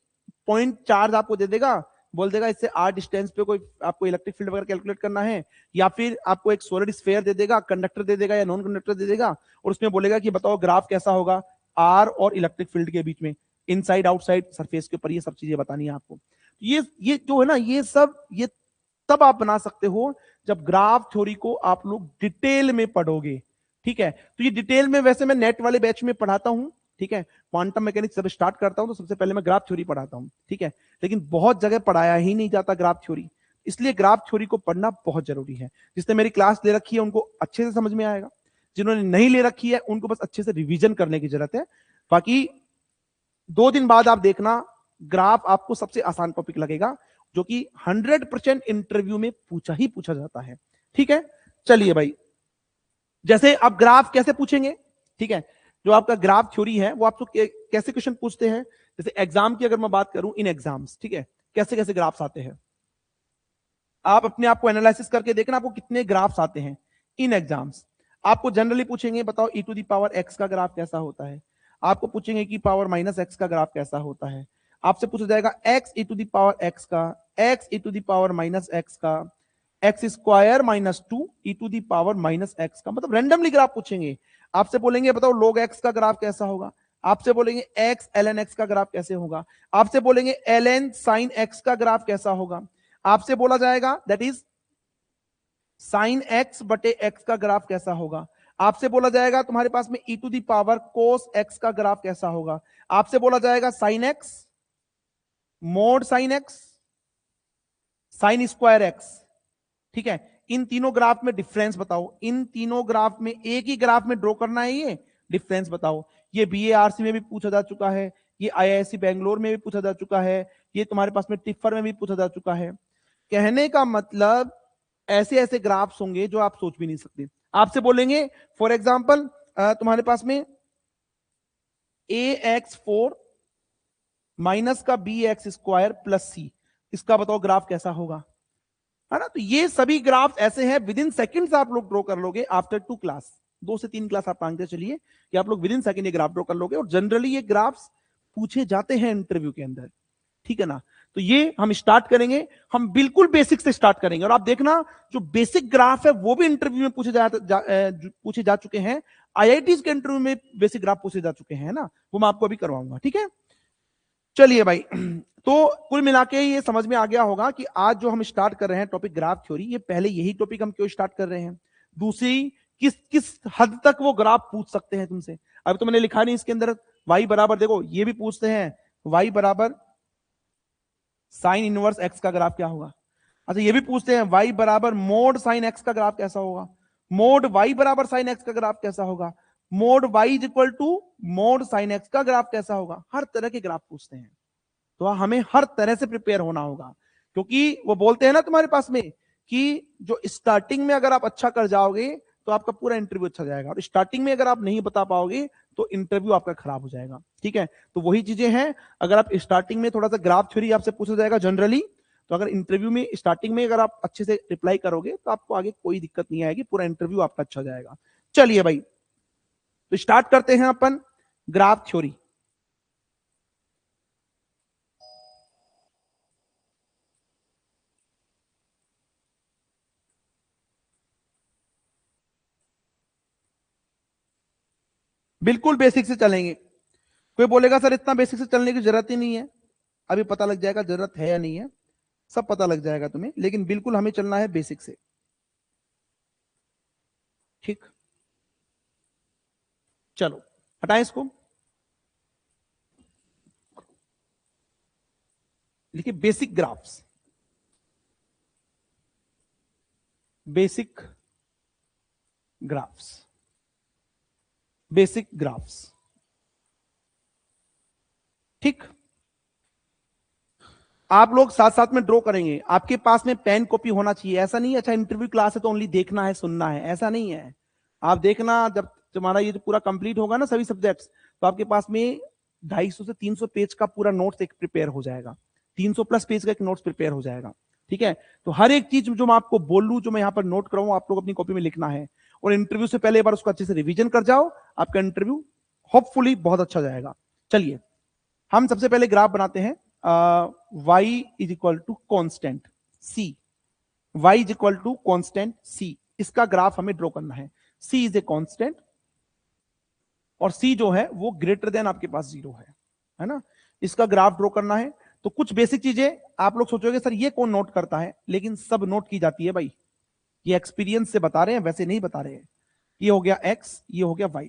पॉइंट चार्ज आपको दे देगा, बोल देगा इससे r डिस्टेंस पे कोई आपको इलेक्ट्रिक फील्ड वगैरह कैलकुलेट करना है, या फिर आपको एक सॉलिड स्फीयर दे देगा, कंडक्टर दे देगा या नॉन कंडक्टर दे देगा, और उसमें बोलेगा कि बताओ ग्राफ कैसा होगा r और इलेक्ट्रिक फील्ड के बीच में, इनसाइड आउटसाइड सरफेस के ऊपर, ये सब चीजें बतानी है आपको। ये जो है ना, ये तब आप बना सकते हो जब ग्राफ थ्योरी को आप लोग डिटेल में पढ़ोगे, ठीक है। तो ये डिटेल में वैसे मैं नेट वाले बैच में पढ़ाता हूं, ठीक है। क्वांटम मैकेनिक्स जब स्टार्ट करता हूं तो सबसे पहले मैं ग्राफ थ्योरी पढ़ाता हूं, ठीक है। लेकिन बहुत जगह पढ़ाया ही नहीं जाता ग्राफ थ्योरी, इसलिए ग्राफ थ्योरी को पढ़ना बहुत जरूरी है। जिसने मेरी क्लास ले रखी है उनको अच्छे से समझ में आएगा, जिन्होंने नहीं ले रखी है उनको बस अच्छे से रिविजन करने की जरूरत है। बाकी 2 दिन बाद आप देखना ग्राफ आपको सबसे आसान टॉपिक लगेगा, जो कि 100% इंटरव्यू में पूछा ही पूछा जाता है, ठीक है। चलिए भाई, जैसे आप ग्राफ कैसे पूछेंगे, ठीक है। जो आपका ग्राफ थ्योरी है वो आपको कैसे क्वेश्चन पूछते हैं, जैसे एग्जाम की अगर मैं बात करूं, इन एग्जाम्स, ठीक है, कैसे कैसे ग्राफ्स आते हैं, आप अपने आप को एनालिसिस करके देखना आपको कितने ग्राफ्स आते हैं इन एग्जाम्स। आपको जनरली पूछेंगे बताओ e to the power x का ग्राफ कैसा होता है, आपको पूछेंगे कि पावर माइनस x का ग्राफ कैसा होता है, आपसे पूछा जाएगा x e to the power x का, x e to the power minus x का, x square minus 2 e to the power minus x का, मतलब रैंडमली ग्राफ पूछेंगे। आपसे बोलेंगे बताओ log x का ग्राफ कैसा होगा, आपसे बोलेंगे x ln x का ग्राफ कैसे होगा, आपसे बोलेंगे ln sin x का ग्राफ कैसा होगा, आपसे बोला जाएगा दैट इज sin x बटे x का ग्राफ कैसा होगा, आपसे बोला जाएगा तुम्हारे पास में e to the power cos x का ग्राफ कैसा होगा, आपसे बोला जाएगा sin x mod sin x sin square x, ठीक है। इन तीनों ग्राफ में डिफरेंस बताओ, इन तीनों ग्राफ में एक ही ग्राफ में ड्रॉ करना है, ये डिफरेंस बताओ। ये बीएआरसी में भी पूछा जा चुका है, ये आईआईएससी बेंगलोर में भी पूछा जा चुका है, ये तुम्हारे पास में टिफर में भी पूछा जा चुका है। कहने का मतलब ऐसे ऐसे ग्राफ्स होंगे जो आप सोच भी नहीं सकते। आपसे बोलेंगे फॉर एग्जाम्पल तुम्हारे पास में ax4 माइनस का bx स्क्वायर प्लस c, इसका बताओ ग्राफ कैसा होगा, है ना। तो ये सभी ग्राफ ऐसे हैं, विद इन सेकंड्स आप लोग ड्रॉ कर लोगे आफ्टर 2 क्लास, 2 से 3 क्लास आप मांगते चलिए कि आप लोग विद इन सेकंड ये ग्राफ ड्रॉ कर लोगे, और जनरली ये ग्राफ्स पूछे जाते हैं इंटरव्यू के अंदर, ठीक है ना। तो ये हम स्टार्ट करेंगे, हम बिल्कुल बेसिक से स्टार्ट करेंगे, और आप देखना जो बेसिक ग्राफ है वो भी इंटरव्यू में पूछे जा चुके हैं, आईआईटीज के इंटरव्यू में बेसिक ग्राफ पूछे जा चुके हैं ना, वो मैं आपको अभी करवाऊंगा, ठीक है। चलिए भाई, तो कुल मिला के ये समझ में आ गया होगा कि आज जो हम स्टार्ट कर रहे हैं टॉपिक ग्राफ थ्योरी, ये पहले यही टॉपिक हम क्यों स्टार्ट कर रहे हैं, दूसरी किस किस हद तक वो ग्राफ पूछ सकते हैं तुमसे। अभी तो मैंने लिखा नहीं इसके अंदर y बराबर, देखो ये भी पूछते हैं y बराबर साइन इनवर्स x का ग्राफ क्या होगा। अच्छा ये भी पूछते हैं y बराबर मोड साइन x का ग्राफ कैसा होगा, मोड y बराबर साइन x का ग्राफ कैसा होगा, mod y is equal to mod sine x का ग्राफ कैसा होगा। हर तरह के ग्राफ पूछते हैं, तो हमें हर तरह से प्रिपेयर होना होगा, क्योंकि वो बोलते हैं ना तुम्हारे पास में कि जो स्टार्टिंग में अगर आप अच्छा कर जाओगे तो आपका पूरा इंटरव्यू अच्छा जाएगा, और स्टार्टिंग में अगर आप नहीं बता पाओगे तो इंटरव्यू आपका खराब हो जाएगा, ठीक है। तो वही चीजें हैं, अगर आप स्टार्टिंग में थोड़ा सा ग्राफ थ्योरी आपसे पूछा जाएगा जनरली, तो अगर इंटरव्यू में स्टार्टिंग में अगर आप अच्छे से रिप्लाई करोगे तो आपको आगे कोई दिक्कत नहीं आएगी, पूरा इंटरव्यू आपका अच्छा जाएगा। चलिए भाई, तो स्टार्ट करते हैं अपन ग्राफ थ्योरी। बिल्कुल बेसिक से चलेंगे, कोई बोलेगा सर इतना बेसिक से चलने की जरूरत ही नहीं है, अभी पता लग जाएगा जरूरत है या नहीं है, सब पता लग जाएगा तुम्हें, लेकिन बिल्कुल हमें चलना है बेसिक से, ठीक। चलो हटाएं इसको, लिखिए basic graphs, basic graphs, basic graphs, ठीक। आप लोग साथ साथ में ड्रॉ करेंगे, आपके पास में पेन कॉपी होना चाहिए, ऐसा नहीं है अच्छा इंटरव्यू क्लास है तो ओनली देखना है सुनना है, ऐसा नहीं है। आप देखना जब तुम्हारा ये जो पूरा कंप्लीट होगा ना सभी सब्जेक्ट्स, तो आपके पास में 250 से 300 पेज का पूरा नोट्स एक प्रिपेयर हो जाएगा, 300 प्लस पेज का एक नोट्स प्रिपेयर हो जाएगा, ठीक है। तो हर एक चीज जो मैं आपको बोलूं, जो मैं यहाँ पर नोट कराऊं, आप लोग अपनी कॉपी में लिखना है, और इंटरव्यू से पहले एक बार उसको अच्छे से रिविजन कर जाओ, आपका इंटरव्यू होपफुली बहुत अच्छा जाएगा। चलिए हम सबसे पहले ग्राफ बनाते हैं, y is equal to constant c, y is equal to constant c, इसका ग्राफ हमें ड्रॉ करना है। c इज ए कॉन्स्टेंट और c जो है वो ग्रेटर देन आपके पास 0 है ना, इसका ग्राफ ड्रॉ करना है। तो कुछ बेसिक चीजें आप लोग सोचोगे सर ये कौन नोट करता है, लेकिन सब नोट की जाती है भाई, ये एक्सपीरियंस से बता रहे हैं, वैसे नहीं बता रहे हैं। ये हो गया x, ये हो गया y।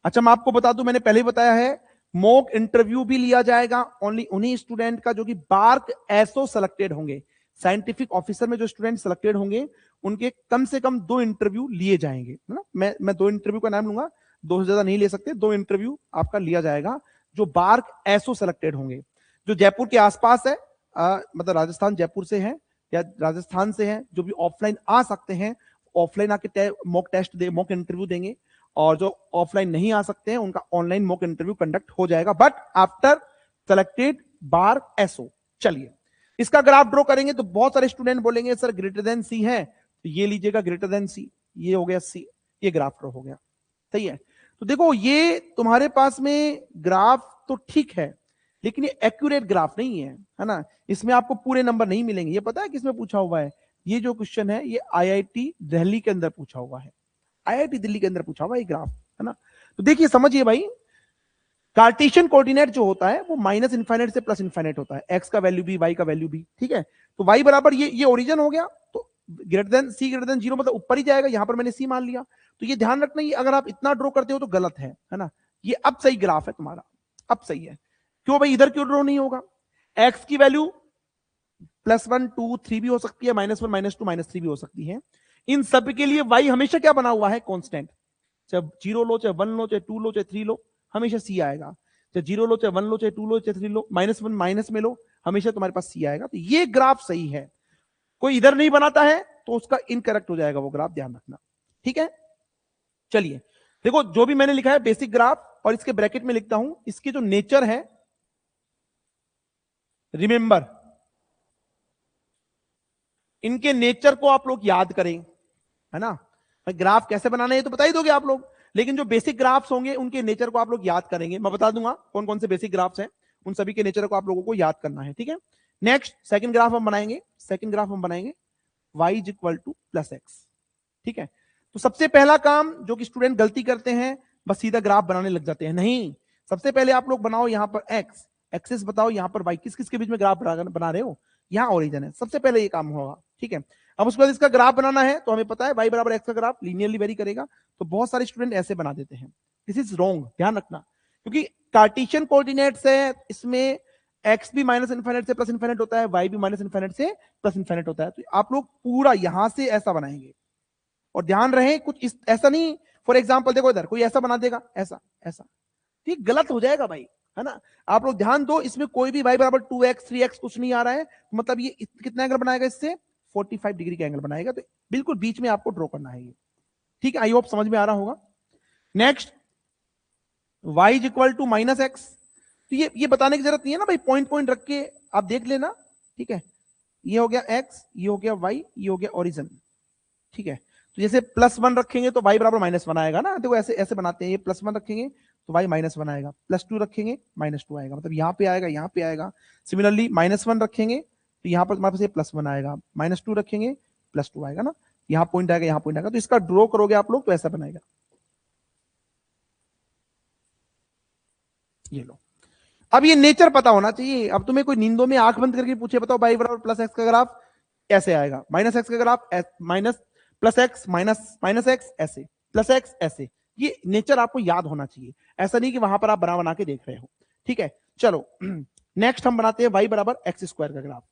अच्छा मैं आपको बता दूं, मैंने पहले ही बताया है मॉक इंटरव्यू भी लिया जाएगा ओनली उन्हीं स्टूडेंट का जो कि बार्क एसओ सेलेक्टेड होंगे। साइंटिफिक ऑफिसर में जो स्टूडेंट सेलेक्टेड होंगे उनके कम से कम 2 इंटरव्यू लिए जाएंगे, है ना। मैं 2 इंटरव्यू का नाम लूंगा, 2 से ज्यादा नहीं ले सकते, 2 इंटरव्यू आपका लिया जाएगा जो बार्क एसओ सेलेक्टेड होंगे। जो जयपुर के आसपास है, मतलब राजस्थान जयपुर से है या राजस्थान से है, जो भी ऑफलाइन आ सकते हैं ऑफलाइन आके मॉक टेस्ट दे, मॉक इंटरव्यू देंगे, और जो ऑफलाइन नहीं आ सकते हैं उनका ऑनलाइन मॉक इंटरव्यू कंडक्ट हो जाएगा, बट आफ्टर सेलेक्टेड बार एसओ। चलिए इसका ग्राफ ड्रॉ करेंगे तो बहुत सारे स्टूडेंट बोलेंगे सर ग्रेटर देन सी है, तो ये लीजिएगा ग्रेटर देन सी, ये हो गया सी, ये ग्राफ ड्रॉ हो गया, सही है। तो देखो ये तुम्हारे पास में ग्राफ तो ठीक है, लेकिन ये एक्यूरेट ग्राफ नहीं है ना, इसमें आपको पूरे नंबर नहीं मिलेंगे। ये पता है किसमें पूछा हुआ है, ये जो क्वेश्चन है ये आईआईटी दिल्ली के अंदर पूछा हुआ है, आईआईटी दिल्ली के अंदर पूछा हुआ ये ग्राफ, है ना। तो देखिए समझिए भाई, कार्टेशियन कोऑर्डिनेट जो होता है वो माइनस इनफाइनाइट से प्लस इनफाइनाइट होता है, एक्स का वैल्यू भी वाई का वैल्यू भी, ठीक है। तो वाई बराबर ये ओरिजिन हो गया, तो ग्रेटर देन सी ग्रेटर देन 0 मतलब ऊपर ही जाएगा, यहां पर मैंने सी मान लिया। तो ये ध्यान रखना, ये अगर आप इतना ड्रॉ करते हो तो गलत है ना। ये अब सही ग्राफ है तुम्हारा, अब सही है। क्यों भाई, इधर क्यों ड्रॉ नहीं होगा, एक्स की वैल्यू +1 2 3 भी हो सकती है, -1 -2 -3 भी हो सकती है। इन सब के लिए वाई हमेशा क्या बना हुआ है, कांस्टेंट। चाहे 0 लो, चाहे 1 लो, चाहे 2 लो, चाहे 3 लो, हमेशा सी आएगा। चाहे 0 लो, चाहे 1 लो, चाहे 2 लो, चाहे 3 लो, -1 माइनस में लो, हमेशा तुम्हारे पास सी आएगा। तो ये ग्राफ सही है। कोई इधर नहीं बनाता है तो उसका इनकरेक्ट हो जाएगा वो ग्राफ, ध्यान रखना, ठीक है। चलिए देखो जो भी मैंने लिखा है बेसिक ग्राफ, और इसके ब्रैकेट में लिखता हूं इसकी जो नेचर है, रिमेंबर इनके नेचर को आप लोग याद करें, है ना। ग्राफ कैसे बनाना है ये तो बता ही दोगे आप लोग, लेकिन जो बेसिक ग्राफ्स होंगे उनके नेचर को आप लोग याद करेंगे। मैं बता दूंगा कौन कौन से बेसिक ग्राफ्स हैं, उन सभी के नेचर को आप लोगों को याद करना है, ठीक है। नेक्स्ट सेकंड ग्राफ हम बनाएंगे, सेकंड ग्राफ हम बनाएंगे y is equal to +x, ठीक है। तो सबसे पहला काम जो कि स्टूडेंट गलती करते हैं, बस सीधा ग्राफ बनाने लग जाते हैं। नहीं, सबसे पहले आप लोग बनाओ यहां पर x, एक्सिस बताओ यहां पर y, किस किस के बीच में ग्राफ बना रहे हो, यहां ओरिजिन है, सबसे पहले ये काम होगा, ठीक है। अब उसके बाद इसका ग्राफ बनाना है, तो हमें पता है y बराबर x का ग्राफ लीनियरली वेरी करेगा, तो बहुत सारे स्टूडेंट ऐसे बना देते हैं। दिस इज रॉन्ग, ध्यान रखना, क्योंकि कार्टेशियन कोऑर्डिनेट्स है, इसमें x भी माइनस इनफाइनाइट से प्लस इनफाइनाइट होता है, y भी माइनस इनफाइनाइट से प्लस इनफाइनाइट होता है। तो आप लोग पूरा यहां से ऐसा बनाएंगे, और ध्यान रहे कुछ इस ऐसा नहीं, फॉर एग्जाम्पल देखो इधर कोई ऐसा बना देगा, ऐसा ऐसा, ठीक गलत हो जाएगा भाई, है ना। आप लोग ध्यान दो, इसमें कोई भी y बराबर 2x 3x कुछ नहीं आ रहा है, तो मतलब ये कितना एंगल बनाएगा, इससे 45 डिग्री का एंगल बनाएगा। तो बिल्कुल बीच में आपको ड्रॉ करना है ये, ठीक है। आई होप समझ में आ रहा होगा। Next y is equal to -x, तो ये बताने की जरूरत नहीं है ना भाई, पॉइंट पॉइंट रख के आप देख लेना, ठीक है। ये हो गया x, ये हो गया y, ये हो गया ओरिजिन, ठीक है। तो जैसे +1 रखेंगे तो y बराबर -1 आएगा ना, देखो ऐसे ऐसे बनाते हैं, ये +1 रखेंगे तो y -1 आएगा, +2 रखेंगे -2 आएगा, मतलब यहाँ पे आएगा, यहाँ पे आएगा। सिमिलरली -1 रखेंगे तो यहाँ पर हमारे पास +1 आएगा, -2 रखेंगे +2 आएगा ना, यहाँ पॉइंट आएगा, यहाँ पॉइंट आएगा। तो इसका ड्रॉ करोगे आप लोग तो ऐसा बनाएगा, ये लो। अब ये नेचर पता होना चाहिए। अब तुम्हें कोई नींदों में आंख बंद करके पूछे बताओ y बराबर +x का ग्राफ कैसे आएगा, -x का graph minus +x minus x ऐसे, +x ऐसे, ये नेचर आपको याद होना चाहिए। ऐसा नहीं कि वहां पर आप बना बना के देख रहे हो, ठीक है। चलो नेक्स्ट हम बनाते हैं y बराबर x² का ग्राफ।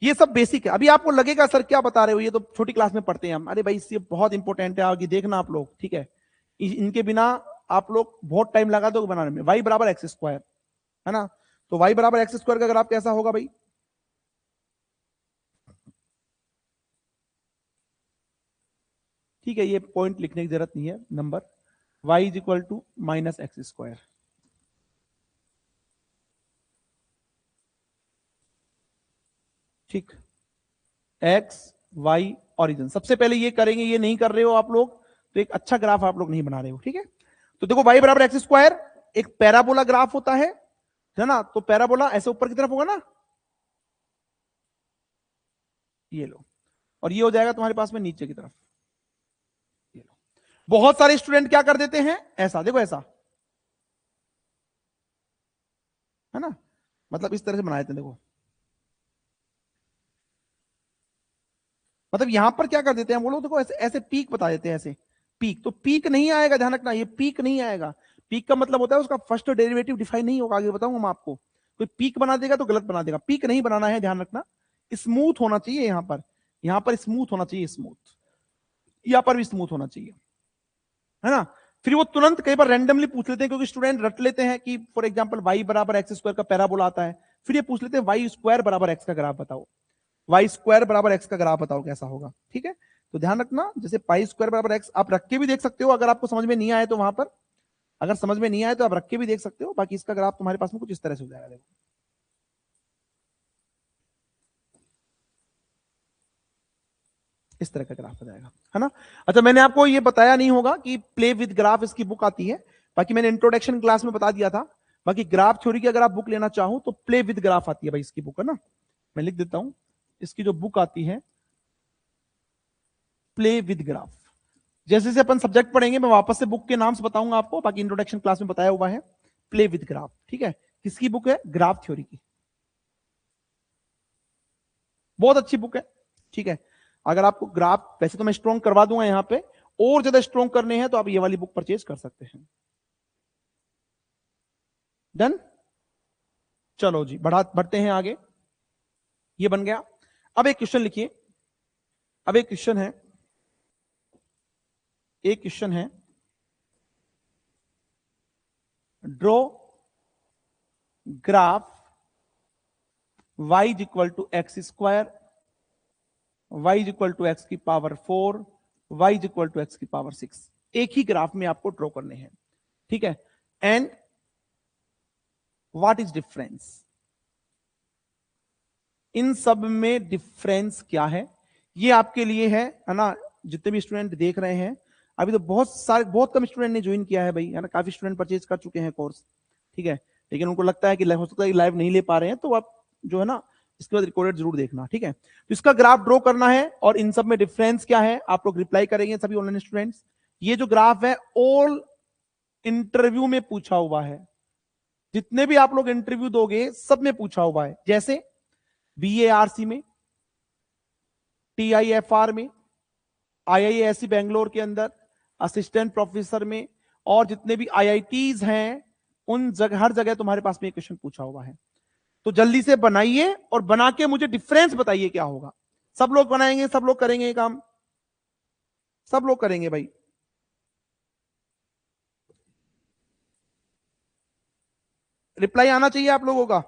ये सब बेसिक है। अभी आपको लगेगा सर क्या बता रहे हो, ये तो छोटी क्लास में पढ़ते हैं हम। अरे भाई इससे बहुत इंपॉर्टेंट है, आगे देखना आप लोग, ठीक है। इनके बिना आप लोग बहुत टाइम लगा दोगे बनाने में। y बराबर x², है ना, तो y बराबर x² का ग्राफ कैसा होगा भाई, ठीक है। ये पॉइंट लिखने की जरूरत नहीं है, number y is equal to -x², ठीक। x y ओरिजिन सबसे पहले ये करेंगे, ये नहीं कर रहे हो आप लोग तो एक अच्छा ग्राफ आप लोग नहीं बना रहे हो, ठीक है। तो देखो y बराबर x², एक पैराबोला ग्राफ होता है, है ना, तो पैराबोला ऐसे ऊपर की तरफ होगा ना, ये लो, और ये हो जाएगा तुम्हारे पास में नीचे की तरफ, ये लो। बहुत सारे स्टूडेंट क्या कर देते हैं, ऐसा देखो, ऐसा है ना, मतलब इस तरह से बना देते हैं, देखो, मतलब यहां पर क्या कर देते हैं वो लोग, देखो ऐसे ऐसे पीक बता देते हैं, ऐसे पीक, तो पीक नहीं आएगा, ध्यान रखना, ये पीक नहीं आएगा। पीक का मतलब होता है उसका फर्स्ट डेरिवेटिव डिफाइन नहीं होगा, आगे बताऊंगा मैं आपको। कोई पीक बना देगा तो गलत बना देगा, पीक नहीं बनाना है, ध्यान रखना। स्मूथ होना चाहिए यहां पर स्मूथ होना चाहिए, स्मूथ, यहां पर भी स्मूथ होना चाहिए, है ना। फिर वो तुरंत कई बार रैंडमली पूछ लेते हैं, क्योंकि स्टूडेंट रट लेते हैं कि फॉर एग्जांपल y बराबर एक्स स्क्वायर का पैराबोला आता है, फिर ये पूछ लेते हैं y स्क्वायर बराबर एक्स का ग्राफ बताओ, वाई स्क्वायर बराबर एक्स का ग्राफ बताओ कैसा होगा, ठीक है। तो ध्यान रखना, जैसे पाई स्क्वायर बराबर एक्स आप रख के भी देख सकते हो, अगर आपको समझ में नहीं आए तो वहां पर, अगर समझ में नहीं आए तो आप रख के भी देख सकते हो, बाकी इसका ग्राफ तुम्हारे पास में कुछ इस तरह से हो जाएगा, देखो इस तरह का ग्राफ हो जाएगा, है ना। अच्छा, मैंने आपको ये बताया नहीं होगा कि प्ले विद ग्राफ इसकी बुक आती है, बाकी मैंने इंट्रोडक्शन क्लास में बता दिया था। बाकी ग्राफ थ्योरी की अगर आप बुक लेना चाहो तो प्ले विद ग्राफ आती है भाई, इसकी बुक, है ना, मैं लिख देता हूं, इसकी जो बुक आती है प्ले विद ग्राफ। जैसे जैसे अपन सब्जेक्ट पढ़ेंगे मैं वापस से बुक के नाम से बताऊंगा आपको, बाकी इंट्रोडक्शन क्लास में बताया हुआ है, प्ले विद ग्राफ, ठीक है। किसकी बुक है, ग्राफ थ्योरी की, बहुत अच्छी बुक है, ठीक है। अगर आपको ग्राफ, वैसे तो मैं स्ट्रॉन्ग करवा दूंगा यहाँ पे, और ज्यादा स्ट्रॉन्ग करने हैं तो आप ये वाली बुक परचेज कर सकते हैं। डन, चलो जी बढ़ते हैं आगे, ये बन गया। अब एक क्वेश्चन लिखिए, अब एक क्वेश्चन है, draw graph y is equal to x square, y is equal to x की power 4, y is equal to x की पावर 6, एक ही ग्राफ में आपको ड्रॉ करने हैं, ठीक है। एंड व्हाट इज डिफरेंस, इन सब में डिफरेंस क्या है, ये आपके लिए है ना। जितने भी स्टूडेंट देख रहे हैं, अभी तो बहुत कम स्टूडेंट ने ज्वाइन किया है भाई, है ना, काफी स्टूडेंट परचेज कर चुके हैं कोर्स, ठीक है, लेकिन उनको लगता है कि हो सकता है लाइव नहीं ले पा रहे हैं, तो आप जो है ना इसके बाद रिकॉर्डेड जरूर देखना, ठीक है। तो इसका ग्राफ ड्रॉ करना है, और इन सब में डिफरेंस क्या है आप लोग रिप्लाई करेंगे सभी ऑनलाइन स्टूडेंट्स। ये जो ग्राफ है ऑल इंटरव्यू में पूछा हुआ है, जितने भी आप लोग इंटरव्यू दोगे सब में पूछा हुआ है, जैसे BARC में, TIFR में, IISc बैंगलोर के अंदर असिस्टेंट प्रोफेसर में, और जितने भी IITs हैं उन जगह, हर जगह तुम्हारे पास में एक क्वेश्चन पूछा हुआ है। तो जल्दी से बनाइए और बना के मुझे डिफरेंस बताइए क्या होगा। सब लोग बनाएंगे, सब लोग करेंगे ये काम, सब लोग करेंगे भाई। रिप्लाई आना चाहिए आप लोगों का।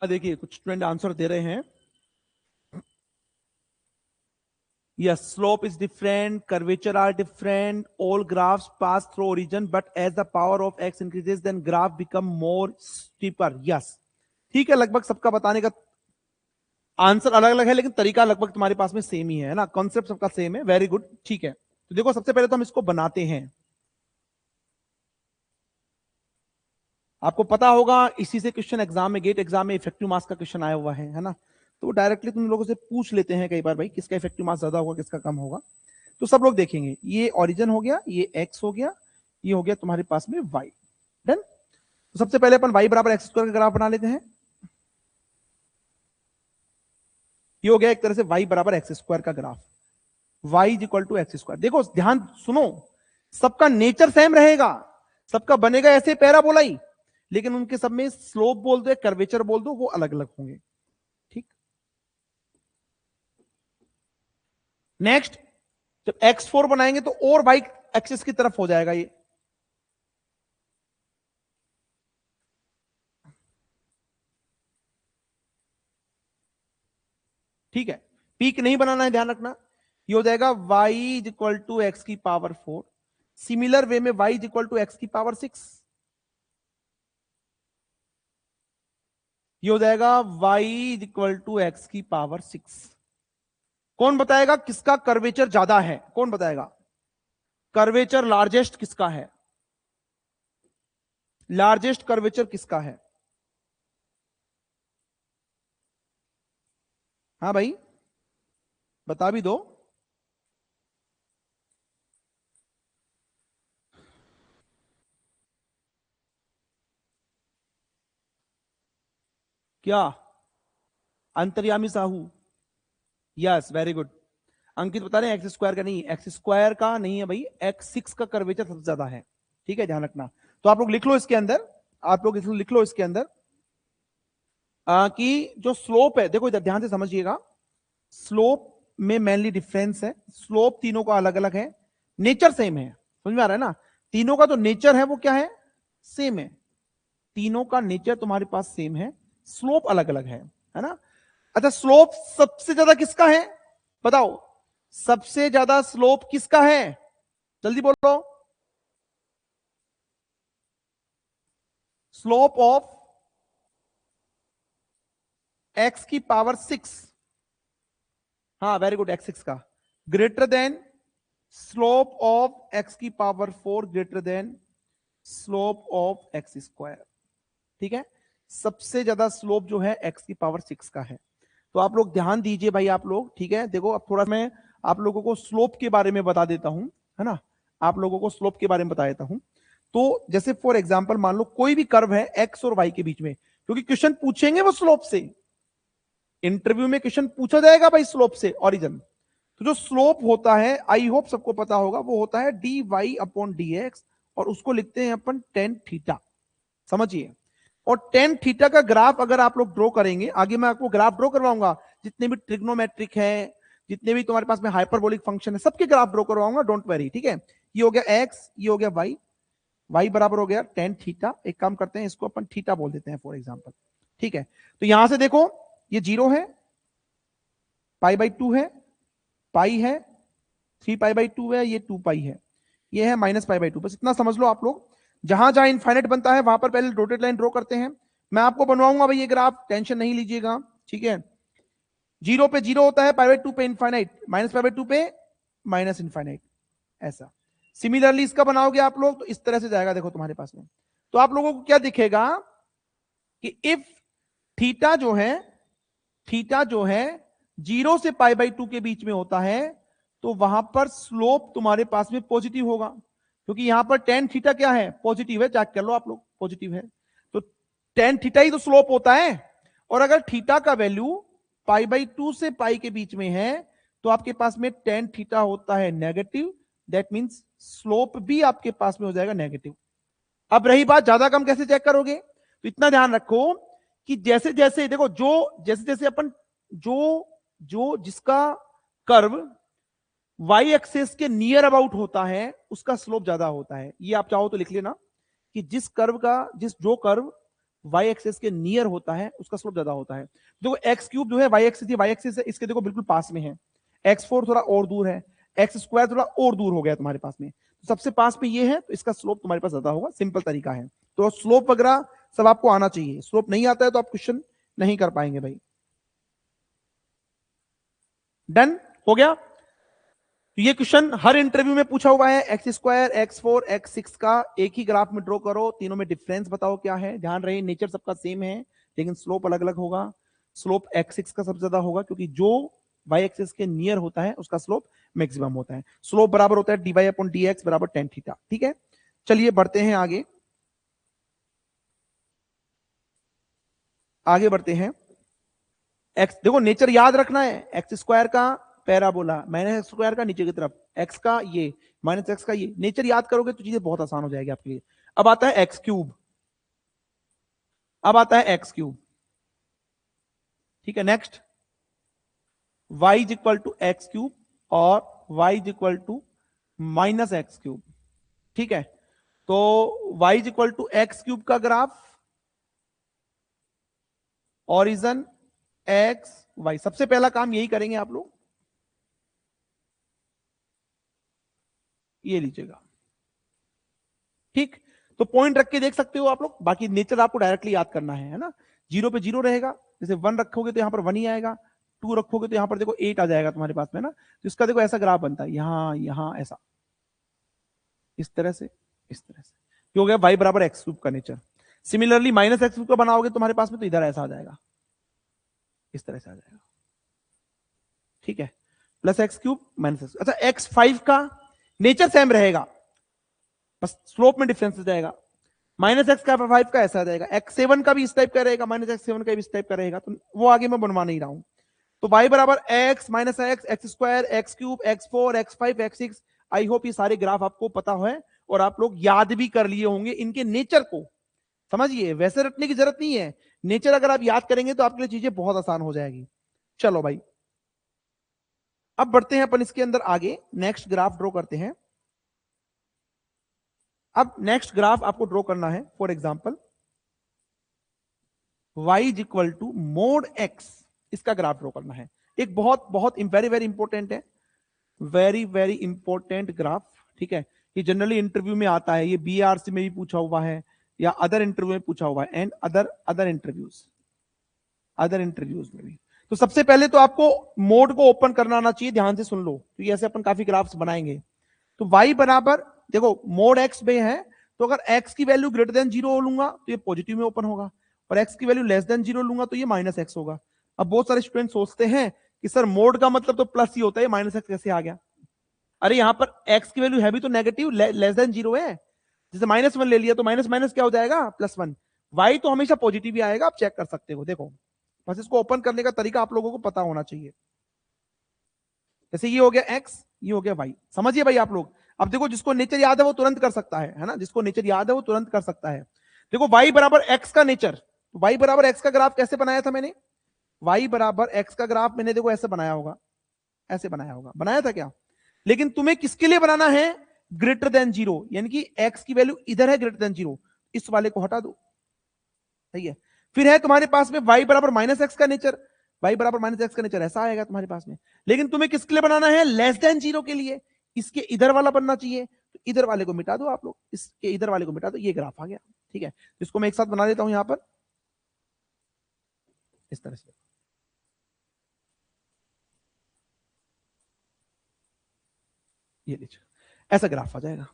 देखिए कुछ स्टूडेंट आंसर दे रहे हैं, yes, slope is different, curvature are different, all graphs pass through origin, but as the power of x increases then graph become more steeper, yes। ठीक है, लगभग सबका बताने का आंसर अलग अलग है, लेकिन तरीका लगभग तुम्हारे पास में सेम ही है ना, कॉन्सेप्ट सबका सेम है, वेरी गुड, ठीक है। तो देखो सबसे पहले तो हम इसको बनाते हैं, आपको पता होगा इसी से क्वेश्चन एग्जाम में, गेट एग्जाम में इफेक्टिव मास का क्वेश्चन आया हुआ है ना। तो डायरेक्टली तुम लोगों से पूछ लेते हैं कई बार भाई किसका इफेक्टिव मास ज्यादा होगा, किसका कम होगा। तो सब लोग देखेंगे, ये ओरिजिन हो गया, ये एक्स हो गया, ये हो गया तुम्हारे पास में वाई। डन। तो सबसे पहले अपन वाई बराबर एक्स स्क्वायर का ग्राफ बना लेते हैं, ये हो गया एक तरह से वाई बराबर एक्स स्क्वायर का graph. Y is equal to x square. देखो ध्यान सुनो, सबका नेचर सेम रहेगा, सबका बनेगा ऐसे पैराबोला ही, लेकिन उनके सब में स्लोप बोल दो, कर्वेचर बोल दो, वो अलग अलग होंगे। ठीक, नेक्स्ट जब x4 बनाएंगे तो और वाई एक्सिस की तरफ हो जाएगा ये। ठीक है, पीक नहीं बनाना है, ध्यान रखना। ये हो जाएगा y is equal to x की पावर 4। सिमिलर वे में y is equal to x की पावर 6। ये हो जाएगा y is equal to x की पावर 6। कौन बताएगा किसका कर्वेचर ज्यादा है? कौन बताएगा कर्वेचर लार्जेस्ट किसका है? लार्जेस्ट कर्वेचर किसका है? हाँ भाई, बता भी दो। क्या? अंतर्यामी साहू, यस वेरी गुड। अंकित बता रहे हैं एक्स स्क्वायर का नहीं, एक्स स्क्वायर का नहीं है भाई, x6 का कर्वेचर सबसे ज्यादा है। ठीक है, ध्यान रखना। तो आप लोग लिख लो इसके अंदर, आप लोग इसको लिख लो इसके अंदर कि जो स्लोप है, देखो इधर ध्यान से समझिएगा, स्लोप में मेनली डिफरेंस है, स्लोप तीनों का अलग अलग है, नेचर सेम है। समझ में आ रहा है ना? तीनों का जो नेचर है वो क्या है? सेम है। तीनों का नेचर तुम्हारे पास सेम है, स्लोप अलग अलग है ना? अच्छा, स्लोप सबसे ज्यादा किसका है बताओ? सबसे ज्यादा स्लोप किसका है? जल्दी बोलो। स्लोप ऑफ एक्स की पावर 6, हाँ वेरी गुड, x6 का greater than slope of x की power 4 greater than slope of x square. ठीक है, सबसे ज्यादा स्लोप जो है एक्स की पावर 6 का है। तो आप लोग ध्यान दीजिए भाई आप लोग। ठीक है, देखो अब थोड़ा मैं आप लोगों को स्लोप के बारे में बता देता हूं, है ना? आप लोगों को स्लोप के बारे में बता देता हूं। तो जैसे फॉर एग्जांपल मान लो कोई भी कर्व है एक्स और वाई के बीच में, क्योंकि क्वेश्चन पूछेंगे वो स्लोप से, इंटरव्यू में क्वेश्चन पूछा जाएगा भाई स्लोप से ओरिजिन। तो जो स्लोप होता है, आई होप सबको पता होगा, वो होता है d y upon d x, और उसको लिखते हैं अपन टेन थीटा। समझिए, और टेन थीटा का ग्राफ अगर आप लोग ड्रॉ करेंगे, आगे मैं आपको ग्राफ ड्रॉ करवाऊंगा, जितने भी ट्रिग्नोमेट्रिक है, जितने भी तुम्हारे पास में हाइपरबोलिक फंक्शन है, सबके ग्राफ ड्रॉ करवाऊंगा, डोंट वेरी। ठीक है, ये हो गया एक्स, ये हो गया वाई, वाई बराबर हो गया टेन थीटा। एक काम करते हैं, इसको अपन थीटा बोल देते हैं फॉर एग्जाम्पल। ठीक है, तो यहां से देखो ये 0 है, पाई बाई 2 है, पाई है, 3 पाई बाई 2 है, ये 2 पाई है, ये है -पाई बाई 2। बस इतना समझ लो आप लोग। जहां जहां इनफाइनाइट बनता है वहां पर पहले डॉटेड लाइन ड्रॉ करते हैं। मैं आपको बनवाऊंगा भाई ये ग्राफ, टेंशन नहीं लीजिएगा। ठीक है, 0 पे 0 होता है, पाई बाई 2 पे इनफाइनाइट, -पाई बाई 2 पे माइनस इनफाइनाइट, ऐसा। सिमिलरली इसका बनाओगे आप लोग तो इस तरह से जाएगा, देखो तुम्हारे पास में। तो आप लोगों को क्या दिखेगा कि इफ थीटा जो है, थीटा जो है 0 से पाई बाई 2 के बीच में होता है, तो वहां पर स्लोप तुम्हारे पास में पॉजिटिव होगा, क्योंकि यहां पर टेन थीटा क्या है? पॉजिटिव है, चेक कर लो आप लोग, पॉजिटिव है। तो टेन थीटा ही तो स्लोप होता है। और अगर थीटा का वैल्यू पाई बाई 2 से पाई के बीच में है, तो आपके पास में टेन थीटा होता है नेगेटिव, दैट मींस स्लोप भी आपके पास में हो जाएगा नेगेटिव। अब रही बात ज्यादा कम कैसे चेक करोगे, तो इतना ध्यान रखो कि जैसे जैसे देखो, जो जैसे जैसे अपन जो जो जिसका कर्व वाई एक्सेस के नियर अबाउट होता है उसका स्लोप ज्यादा होता है। ये आप चाहो तो लिख लेना कि जो कर्व वाई एक्सेस के नियर होता है उसका स्लोप ज्यादा होता है। देखो एक्स क्यूब जो है वाई एक्सेस, वाई एक्सेस है, इसके देखो बिल्कुल पास में है। x4 थोड़ा और दूर है, एक्स स्क्वायर थोड़ा और दूर हो गया तुम्हारे पास में, तो सबसे पास में ये है, तो इसका स्लोप तुम्हारे पास ज्यादा होगा। सिंपल तरीका है। तो स्लोप वगैरह सब आपको आना चाहिए, स्लोप नहीं आता है तो आप क्वेश्चन नहीं कर पाएंगे भाई। डन हो गया? तो ये क्वेश्चन हर इंटरव्यू में पूछा हुआ है, x2 x4 x6 का एक ही ग्राफ में ड्रॉ करो, तीनों में डिफरेंस बताओ क्या है। ध्यान रहे नेचर सबका सेम है, लेकिन स्लोप अलग अलग होगा। स्लोप x6 का सबसे ज्यादा होगा, क्योंकि जो y एक्सिस के नियर होता है उसका स्लोप मैक्सिमम होता है। स्लोप बराबर होता है dy अपॉन dx बराबर टेन थीटा। ठीक है, चलिए बढ़ते हैं आगे, आगे बढ़ते हैं। एक्स देखो नेचर याद रखना है, x2 का पैराबोला, माइनस एक्स स्क्वायर का नीचे की तरफ, एक्स का ये माइनस एक्स का ये, नेचर याद करोगे तो चीजें बहुत आसान हो जाएगी आपके लिए। अब आता है एक्स क्यूब, अब आता है एक्स क्यूब, ठीक है। Next y is equal to x cube और y is equal to minus x cube, ठीक है। तो y is equal to x cube का ग्राफ, ओरिजन एक्स वाई, सबसे पहला काम यही करेंगे आप लोग, ये लीजिएगा, ठीक। तो पॉइंट रख के देख सकते हो आप लोग, बाकी नेचर आपको डायरेक्टली याद करना है ना। जीरो पे जीरो रहेगा, जैसे वन रखोगे तो यहां पर वन ही आएगा, टू रखोगे तो यहां पर देखो एट आ जाएगा तुम्हारे पास में ना। तो इसका देखो ऐसा ग्राफ बनता है, यहां यहां ऐसा, इस तरह से, इस तरह से, ये हो गया y बराबर एक्स क्यूब का nature. Similarly minus x cube का बनाओगे तुम्हारे पास में तो इधर ऐसा आ जाएगा, इस तरह से आ जाएगा, ठीक है। Plus x cube minus x, अच्छा एक्स फाइव का नेचर सेम रहेगा, बस स्लोप में डिफरेंस हो जाएगा। माइनस एक्स का फाइव का ऐसा आ जाएगा, एक्स सेवन का भी इस टाइप का रहेगा, माइनस एक्स सेवन का भी इस टाइप का रहेगा, तो वो आगे मैं बनवा नहीं रहा हूं। तो y बराबर x minus x, x square, x cube, x four, x five, x six. I hope ये सारे ग्राफ आपको पता है और आप लोग याद भी कर लिए होंगे, इनके नेचर को समझिए, वैसे रटने की जरूरत नहीं है, नेचर अगर आप याद करेंगे तो आपके लिए चीजें बहुत आसान हो जाएगी। चलो भाई, अब बढ़ते हैं अपन इसके अंदर आगे, नेक्स्ट ग्राफ ड्रॉ करते हैं। अब नेक्स्ट ग्राफ आपको ड्रॉ करना है, for example y is equal to mod x, इसका ग्राफ ड्रॉ करना है। एक बहुत बहुत वेरी वेरी इंपॉर्टेंट है, वेरी वेरी इंपॉर्टेंट ग्राफ, ठीक है। ये जनरली इंटरव्यू में आता है, ये बीआरसी में भी पूछा हुआ है या अदर इंटरव्यू में पूछा हुआ है, एंड अदर इंटरव्यूज में भी। तो सबसे पहले तो आपको मोड को ओपन करना आना चाहिए, ध्यान से सुन लो, तो ऐसे अपन काफी ग्राफ्स बनाएंगे। तो y बराबर देखो मोड x में है, तो अगर x की वैल्यू ग्रेटर देन जीरो लूंगा तो ये पॉजिटिव में ओपन होगा, और x की वैल्यू लेस देन जीरो लूंगा तो ये माइनस एक्स होगा। अब बहुत सारे स्टूडेंट सोचते हैं कि सर मोड का मतलब तो प्लस ही होता है, माइनस एक्स कैसे आ गया? अरे यहां पर x की वैल्यू है भी तो नेगेटिव, लेस देन जीरो है, जैसे माइनस वन ले लिया तो माइनस माइनस क्या हो जाएगा, प्लस वन। y तो हमेशा पॉजिटिव ही आएगा, आप चेक कर सकते हो, देखो बस इसको ओपन करने का तरीका आप लोगों को पता होना चाहिए। जैसे ये हो गया x, ये हो गया y, समझिए भाई आप लोग। अब देखो जिसको नेचर याद है वो तुरंत कर सकता है ना, जिसको नेचर याद है वो तुरंत कर सकता है। देखो y बराबर x का नेचर, y बराबर x का ग्राफ कैसे बनाया था मैंने, y बराबर x का ग्राफ मैंने देखो ऐसे बनाया होगा, ऐसे बनाया होगा, बनाया था क्या? लेकिन तुम्हें किसके लिए बनाना है, ग्रेटर देन जीरो, यानी कि x की वैल्यू इधर है ग्रेटर देन जीरो, इस वाले को हटा दो, सही है। फिर है तुम्हारे पास में y बराबर माइनस एक्स का नेचर, y बराबर माइनस एक्स का नेचर ऐसा आएगा तुम्हारे पास में, लेकिन तुम्हें किसके लिए बनाना है, लेस देन जीरो के लिए, इसके इधर वाला बनना चाहिए, तो इधर वाले को मिटा दो आप लोग, इसके इधर वाले को मिटा दो, ये ग्राफ आ गया, ठीक है। इसको मैं एक साथ बना देता हूं यहां पर इस तरह से, ये लीजिए ऐसा ग्राफ आ जाएगा।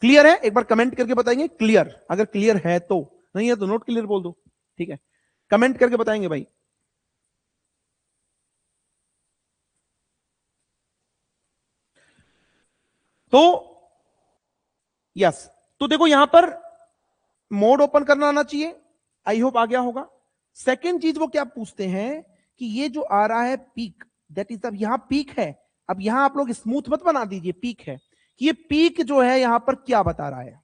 क्लियर है? एक बार कमेंट करके बताएंगे क्लियर, अगर क्लियर है तो, नहीं है तो नोट क्लियर बोल दो, ठीक है। कमेंट करके बताएंगे भाई। तो यस, तो देखो यहां पर मोड ओपन करना आना चाहिए, आई होप आ गया होगा। सेकेंड चीज वो क्या पूछते हैं कि ये जो आ रहा है पीक, दैट इज, अब यहां पीक है, अब यहां आप लोग स्मूथ मत बना दीजिए, पीक है, कि ये पीक जो है यहां पर क्या बता रहा है,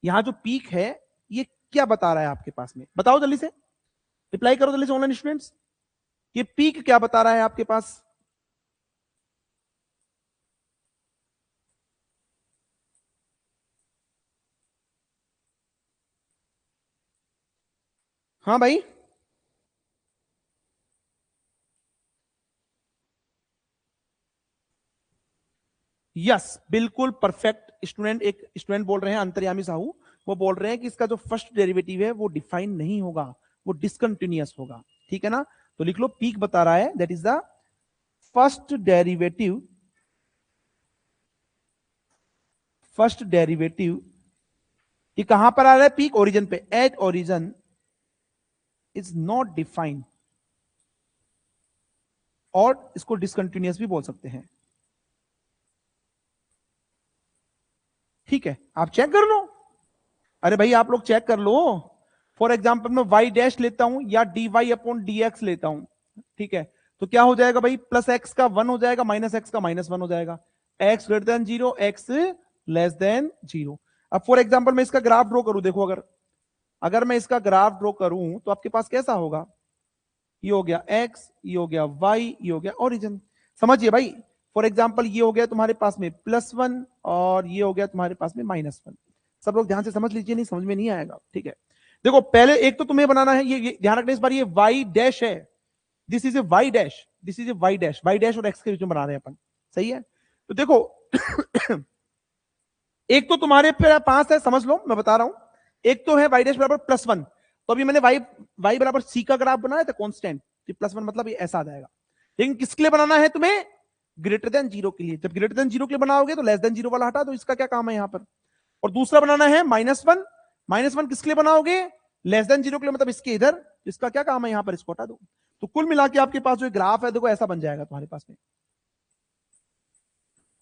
यहां जो पीक है ये क्या बता रहा है आपके पास में, बताओ जल्दी से, रिप्लाई करो जल्दी से ऑनलाइन स्टूडेंट्स, ये पीक क्या बता रहा है आपके पास? हाँ भाई, यस बिल्कुल परफेक्ट स्टूडेंट, एक स्टूडेंट बोल रहे हैं अंतर्यामी साहू, वो बोल रहे हैं कि इसका जो फर्स्ट डेरिवेटिव है वो डिफाइन नहीं होगा, वो डिसकंटिन्यूअस होगा, ठीक है ना। तो लिख लो पीक बता रहा है, that is the first derivative, first derivative, ये कहां पर आ रहा है पीक, ओरिजिन पे, at origin is not defined, और इसको डिसकंटिन्यूअस भी बोल सकते हैं, ठीक है। आप चेक कर लो, अरे भाई आप लोग चेक कर लो, फॉर एग्जाम्पल मैं y डैश लेता हूं या dy अपॉन dx लेता हूं, ठीक है, तो क्या हो जाएगा भाई, प्लस एक्स का 1 हो जाएगा, माइनस एक्स का -1 हो जाएगा, x greater than 0, x less than 0। अब फॉर एग्जाम्पल मैं इसका ग्राफ ड्रॉ करूं, देखो अगर अगर मैं इसका ग्राफ ड्रॉ करूं तो आपके पास कैसा होगा, ये हो गया x, ये हो गया y, ये हो गया ओरिजिन। समझिए भाई, फॉर एग्जाम्पल ये हो गया तुम्हारे पास में +1 और ये हो गया तुम्हारे पास में -1। सब लोग ध्यान से समझ लीजिए, नहीं समझ में नहीं आएगा, ठीक है। देखो पहले एक तो तुम्हें बनाना है, ये ध्यान रखना इस बार, ये y डैश है, this is a y dash, this is a y dash, y dash और x के बीच में बना रहे हैं अपन, सही है। तो देखो एक तो तुम्हारे पास है, समझ लो मैं बता रहा हूं, एक तो है y डैश बराबर +1, तो अभी मैंने y बराबर c का ग्राफ बनाया था कांस्टेंट, तो +1 मतलब ये ऐसा आ जाएगा। लेकिन किसके लिए बनाना है तुम्हें, ग्रेटर देन 0 के लिए। जब ग्रेटर देन 0 के लिए बनाओगे तो लेस देन 0 वाला हटा दो, इसका क्या काम है यहां पर। और दूसरा बनाना है -1, -1 किसके लिए बनाओगे, लेस देन 0 के लिए, मतलब इसके इधर, इसका क्या काम है यहां पर, इसको हटा दो। तो कुल मिला के आपके पास जो ग्राफ है देखो ऐसा बन जाएगा तुम्हारे पास में,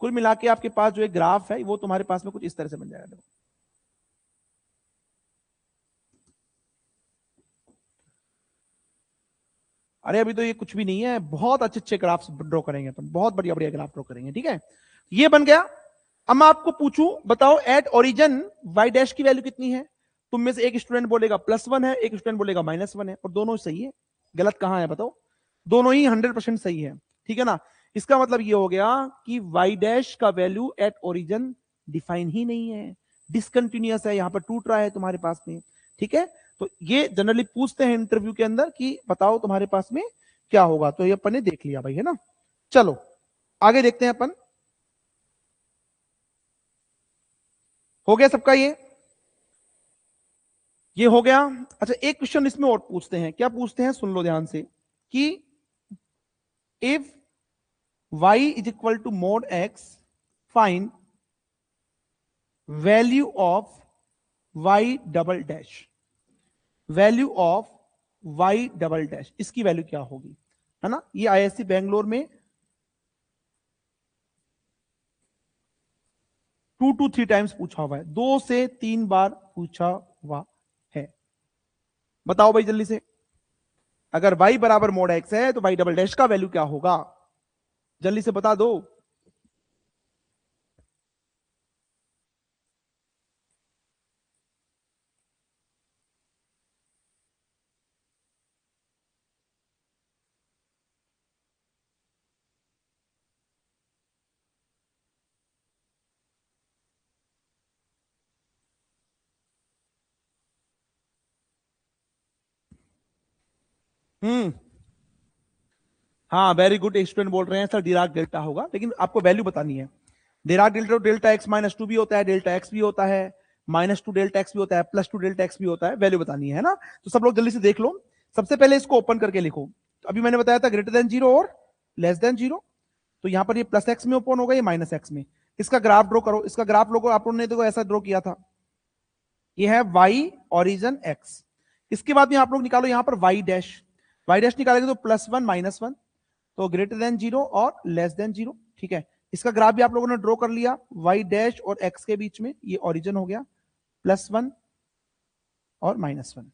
कुल मिला के आपके पास जो एक ग्राफ है वो तुम्हारे पास में कुछ इस तरह से बन जाएगा। देखो अरे अभी तो ये कुछ भी नहीं है, बहुत अच्छे अच्छे ग्राफ्स ड्रॉ करेंगे अपन, बहुत बढ़िया बढ़िया ग्राफ ड्रॉ करेंगे, ठीक है। ये बन गया। अब मैं आपको पूछूं, बताओ एट ओरिजिन y डैश की वैल्यू कितनी है। तुम में से एक स्टूडेंट बोलेगा +1 है, एक स्टूडेंट बोलेगा -1 है, और दोनों सही है। गलत कहां है बताओ, दोनों ही 100% सही है, ठीक है ना। इसका मतलब ये हो गया कि y डैश का वैल्यू एट ओरिजिन डिफाइन ही नहीं है, डिसकंटिन्यूअस है, यहां पर टूट रहा है तुम्हारे पास में, ठीक है। तो ये जनरली पूछते हैं इंटरव्यू के अंदर कि बताओ तुम्हारे पास में क्या होगा, तो ये अपन ने देख लिया भाई, है ना। चलो आगे देखते हैं अपन, हो गया सबका ये हो गया। अच्छा एक क्वेश्चन इसमें और पूछते हैं, क्या पूछते हैं सुन लो ध्यान से, कि if y is equal to mod x, find value of y double dash, value of y double dash, इसकी वैल्यू क्या होगी, है ना। ये आईआईएससी बेंगलोर में 2 to 3 टाइम्स पूछा हुआ है, 2 से 3 बार पूछा हुआ है। बताओ भाई जल्दी से, अगर y बराबर मोड x है तो y डबल डैश का वैल्यू क्या होगा, जल्दी से बता दो। हम्म, हाँ वेरी गुड, स्टूडेंट बोल रहे हैं सर डिराक डेल्टा होगा, लेकिन आपको वैल्यू बतानी है। डिराक डेल्टा डेल्टा एक्स -2 भी होता है, डेल्टा एक्स भी होता है, -2 डेल्टा एक्स भी होता है, +2 डेल्टा एक्स भी होता है, वैल्यू बतानी है ना। तो सब लोग जल्दी से देख लो, सबसे पहले इसको ओपन करके लिखो। तो अभी मैंने बताया था ग्रेटर देन 0 और लेस देन 0, तो यहां पर ये +x में ओपन होगा, ये -x में। इसका ग्राफ ड्रॉ करो, इसका ग्राफ लोगो आप लोगों ने देखो ऐसा ड्रॉ किया था, ये है y ओरिजन x। इसके बाद में आप लोग निकालो यहां पर y डैश, y डैश निकालेंगे तो +1 -1, तो ग्रेटर देन 0 और लेस देन 0, ठीक है। इसका ग्राफ भी आप लोगों ने ड्रॉ कर लिया, y डैश और x के बीच में ये ओरिजिन हो गया, +1 और -1,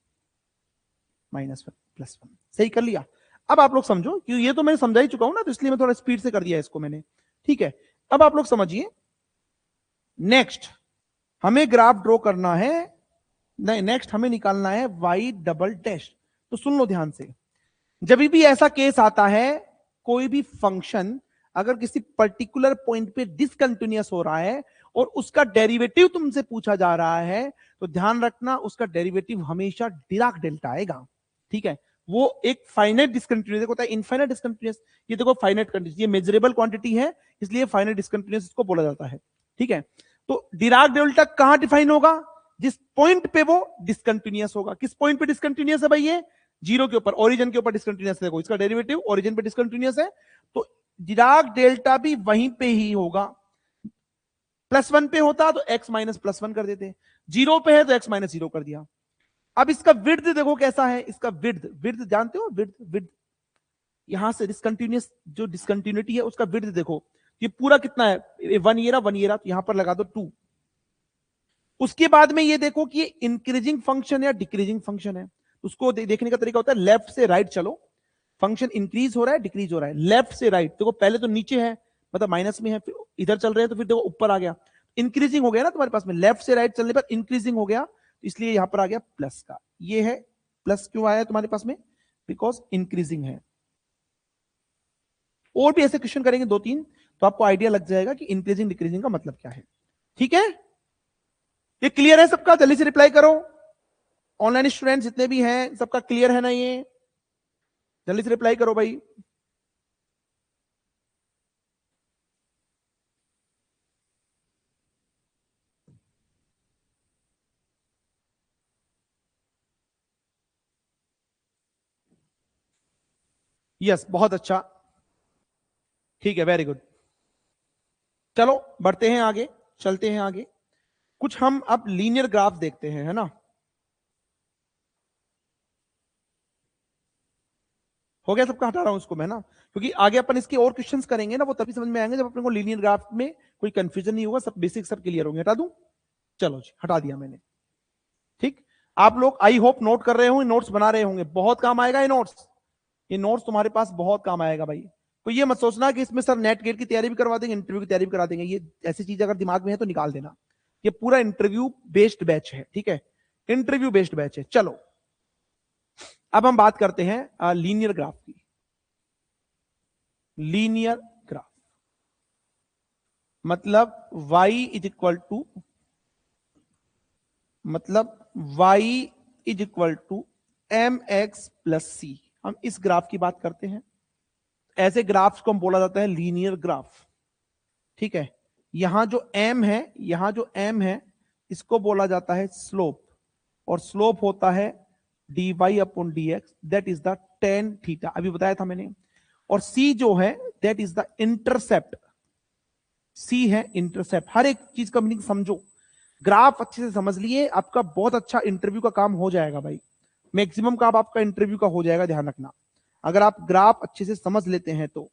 -1 +1, सही कर लिया। अब आप लोग समझो कि ये तो मैंने समझा ही चुका हूं ना, तो इसलिए मैं थोड़ा स्पीड से कर दिया इसको मैंने, ठीक है। अब आप लोग समझिए, नेक्स्ट हमें ग्राफ ड्रॉ करना है, नहीं नेक्स्ट हमें निकालना है y डबल डैश। तो सुन लो ध्यान से, जब भी ऐसा केस आता है, कोई भी फंक्शन अगर किसी पर्टिकुलर पॉइंट पे डिसकंटिन्यूअस हो रहा है और उसका डेरिवेटिव तुमसे पूछा जा रहा है, तो ध्यान रखना उसका डेरिवेटिव हमेशा डिराक डेल्टा आएगा, ठीक है। वो एक फाइनाइट डिसकंटिन्यूअस होता है, इनफाइनाइट डिसकंटिन्यूअस, ये देखो फाइनाइट कंटिन्यूअस, ये मेजरेबल क्वांटिटी है, इसलिए फाइनाइट डिसकंटिन्यूअस इसको बोला जाता है, ठीक है। तो डिराक डेल्टा कहां डिफाइन होगा, जिस पॉइंट पे वो डिसकंटिन्यूअस होगा। किस पॉइंट पे डिसकंटिन्यूअस है भाई, ये 0 के ऊपर, ओरिजिन के ऊपर डिसकंटिन्यूअस है, इसका डेरिवेटिव ओरिजिन पे डिसकंटिन्यूअस है, तो डिराक डेल्टा भी वहीं पे ही होगा। +1 पे होता तो x -+1 कर देते, 0 पे है तो x -0 कर दिया। अब इसका विड्थ देखो कैसा है, इसका विड्थ, विड्थ जानते हो, विड्थ, विड्थ यहां से डिसकंटिन्यूअस जो डिसकंटिन्यूटी है उसका विड्थ देखो, ये पूरा कितना है, 1 ईयर 1 ईयर, तो यहां पर लगा दो 2। उसके बाद में ये देखो कि ये इंक्रीजिंग फंक्शन या डिक्रीजिंग फंक्शन है, उसको देखने का तरीका होता है लेफ्ट से राइट चलो, फंक्शन इंक्रीज हो रहा है डिक्रीज हो रहा है, लेफ्ट से राइट। देखो पहले तो नीचे है मतलब माइनस में है, फिर इधर चल रहे हैं तो फिर देखो ऊपर आ गया, इंक्रीजिंग हो गया ना तुम्हारे पास में, लेफ्ट से राइट चलने पर इंक्रीजिंग हो गया, तो इसलिए यहां पर आ गया प्लस का। ये है प्लस क्यों आया तुम्हारे पास में, बिकॉज इंक्रीजिंग है। और भी ऐसे क्वेश्चन करेंगे 2-3 तो आपको आइडिया लग जाएगा कि इंक्रीजिंग डिक्रीजिंग का मतलब क्या है। ठीक है, ये क्लियर है सबका? जल्दी से रिप्लाई करो, ऑनलाइन स्टूडेंट्स जितने भी हैं सबका क्लियर है ना? ये जल्दी से रिप्लाई करो भाई। यस, बहुत अच्छा, ठीक है, वेरी गुड। चलो बढ़ते हैं आगे, चलते हैं आगे। कुछ हम अब लीनियर ग्राफ देखते हैं, है ना? हो गया सबका? हटा रहा हूं उसको मैं ना, क्योंकि आगे अपन इसके और क्वेश्चंस करेंगे ना, वो तभी समझ में आएंगे जब अपने को लीनियर ग्राफ में कोई कंफ्यूजन नहीं होगा, सब बेसिक सब क्लियर होंगे। हटा दूं? चलो जी, हटा दिया मैंने। ठीक, आप लोग आई होप नोट कर रहे होंगे, नोट्स बना रहे होंगे, बहुत काम आएगा ये नोट्स। ये नोट्स तुम्हारे पास बहुत काम आएगा भाई। तो ये मत सोचना कि इसमें सर नेट गेट की तैयारी भी करवा देंगे, इंटरव्यू की तैयारी भी करा देंगे, ये ऐसी चीज अगर दिमाग में है तो निकाल देना। ये पूरा इंटरव्यू बेस्ड बैच है, ठीक है, इंटरव्यू बेस्ड बैच है। चलो अब हम बात करते हैं लीनियर ग्राफ की। लीनियर ग्राफ मतलब y इज इक्वल टू, मतलब y is equal to m x plus c. हम इस ग्राफ की बात करते हैं। ऐसे ग्राफ्स को हम बोला जाता है लीनियर ग्राफ। ठीक है, यहां जो m है, यहां जो m है इसको बोला जाता है स्लोप, और स्लोप होता है dy upon dx, that is the tan theta, अभी बताया था मैंने। और c जो है that is the intercept, c है इंटरसेप्ट। हर एक चीज का मीनिंग समझो, ग्राफ अच्छे से समझ लिए, आपका बहुत अच्छा इंटरव्यू का काम हो जाएगा भाई। मैक्सिमम काम आपका इंटरव्यू का हो जाएगा, ध्यान रखना, अगर आप ग्राफ अच्छे से समझ लेते हैं तो।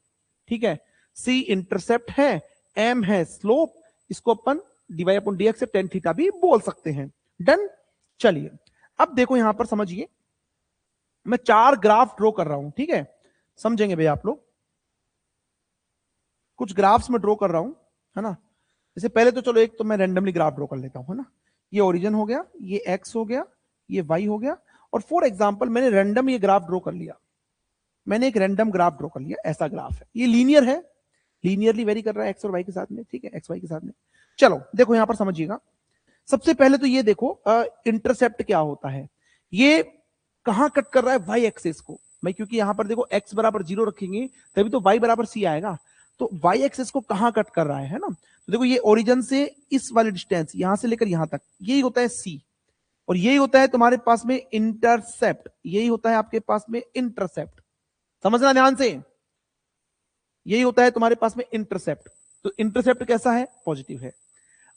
ठीक है, सी इंटरसेप्ट है, एम है स्लोप, इसको अपन डिवाइड अपॉन डीएक्स से टेन थीटा भी बोल सकते हैं। डन। चलिए अब देखो यहां पर समझिए, मैं 4 ग्राफ ड्रॉ कर रहा हूं, ठीक है, समझेंगे भैया आप लोग। कुछ ग्राफ्स में ड्रॉ कर रहा हूं, है ना? जैसे पहले तो चलो एक तो मैं रैंडमली ग्राफ ड्रॉ कर लेता हूं, है ना? ये ओरिजिन हो गया, ये एक्स हो गया, ये वाई हो गया, और फॉर एग्जाम्पल मैंने रैंडम ये ग्राफ ड्रॉ कर लिया, मैंने एक रैंडम ग्राफ ड्रॉ कर लिया, ऐसा ग्राफ है, ये लीनियर है, लीनियरली वेरी कर रहा है एक्स और वाई के साथ में, ठीक है, एक्स वाई के साथ में। चलो देखो यहां पर समझिएगा, सबसे पहले तो ये देखो इंटरसेप्ट क्या होता है, ये कहां कट कर रहा है, वाई एक्सिस को भाई, क्योंकि यहां पर देखो एक्स बराबर 0 रखेंगे तभी तो वाई बराबर सी आएगा, तो वाई एक्सिस को कहां कट कर रहा है ना? तो देखो ये ओरिजिन से इस वाले डिस्टेंस यहां से लेकर यहां तक, यही होता है सी, और यही होता है तुम्हारे पास में इंटरसेप्ट, यही होता है आपके पास में इंटरसेप्ट। समझना ध्यान से, यही होता है तुम्हारे पास में इंटरसेप्ट। तो इंटरसेप्ट कैसा है, पॉजिटिव है।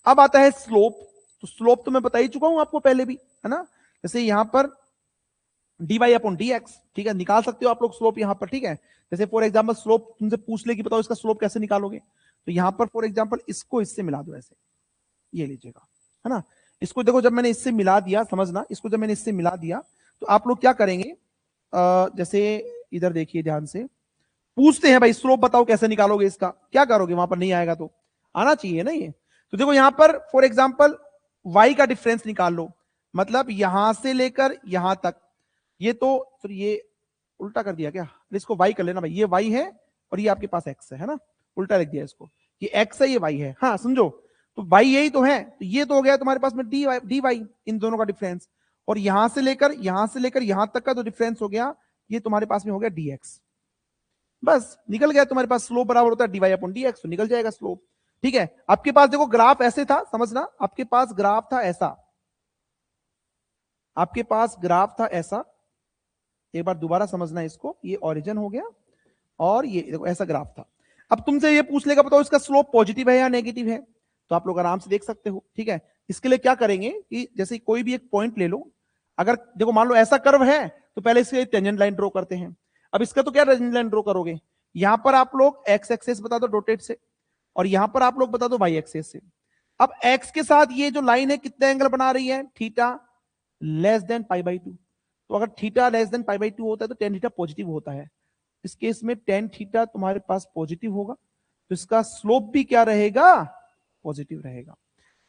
अब आता है स्लोप, तो स्लोप तो मैं बता ही चुका हूं आपको पहले भी, है ना? जैसे यहां पर dy अपॉन dx, ठीक है, निकाल सकते हो आप लोग स्लोप यहां पर, ठीक है। जैसे फॉर एग्जांपल स्लोप तुमसे पूछ ले कि बताओ इसका स्लोप कैसे निकालोगे, तो यहां पर फॉर एग्जांपल इसको इससे मिला दो, ऐसे ये लीजिएगा, है ना? इसको देखो जब मैंने इससे मिला दिया, समझना, इसको जब मैंने इससे मिला दिया तो आप लोग क्या करेंगे, जैसे इधर देखिए ध्यान से, पूछते हैं भाई स्लोप बताओ कैसे निकालोगे इसका, क्या करोगे, वहां पर नहीं आएगा तो आना चाहिए ना ये। तो देखो यहां पर फॉर एग्जांपल y का डिफरेंस निकाल लो, मतलब यहां से लेकर यहां तक, ये तो फिर ये उल्टा कर दिया क्या, इसको y कर लेना भाई, ये y है और ये आपके पास x है ना, उल्टा लिख दिया इसको, ये x है ये y है, हाँ समझो, तो y यही तो है, तो ये तो हो गया तुम्हारे पास में dy इन दोनों का डिफरेंस, और यहां से लेकर यहां तक का जो डिफरेंस हो गया, ये तुम्हारे पास में हो गया dx। बस निकल गया तुम्हारे पास, स्लोप बराबर होता है dy अपॉन dx, तो निकल जाएगा स्लोप। ठीक है, आपके पास देखो ग्राफ ऐसे था, समझना, आपके पास ग्राफ था ऐसा, आपके पास ग्राफ था ऐसा, एक बार दोबारा समझना इसको, ये ओरिजिन हो गया और ये देखो ऐसा ग्राफ था। अब तुमसे ये पूछ लेगा बताओ इसका स्लोप पॉजिटिव है या नेगेटिव है, तो आप लोग आराम से देख सकते हो। ठीक है, इसके लिए क्या करेंगे कि जैसे कोई भी एक पॉइंट ले लो, अगर देखो मान लो ऐसा कर्व है तो पहले इसके टेंजेंट लाइन ड्रॉ करते हैं। अब इसका तो क्या टेंजेंट लाइन ड्रॉ करोगे, यहां पर आप लोग एक्स एक्सेस बता दो डॉटेड से, और यहां पर आप लोग बता दो वाई एक्सेस से। अब एक्स के साथ ये जो लाइन है कितने एंगल बना रही है, theta less than pi by 2, तो अगर theta less than pi by 2 होता है तो टेन थीटा पॉजिटिव होता है। इस केस में टेन थीटा तुम्हारे पास पॉजिटिव होगा, तो इसका स्लोप भी क्या रहेगा, पॉजिटिव रहेगा।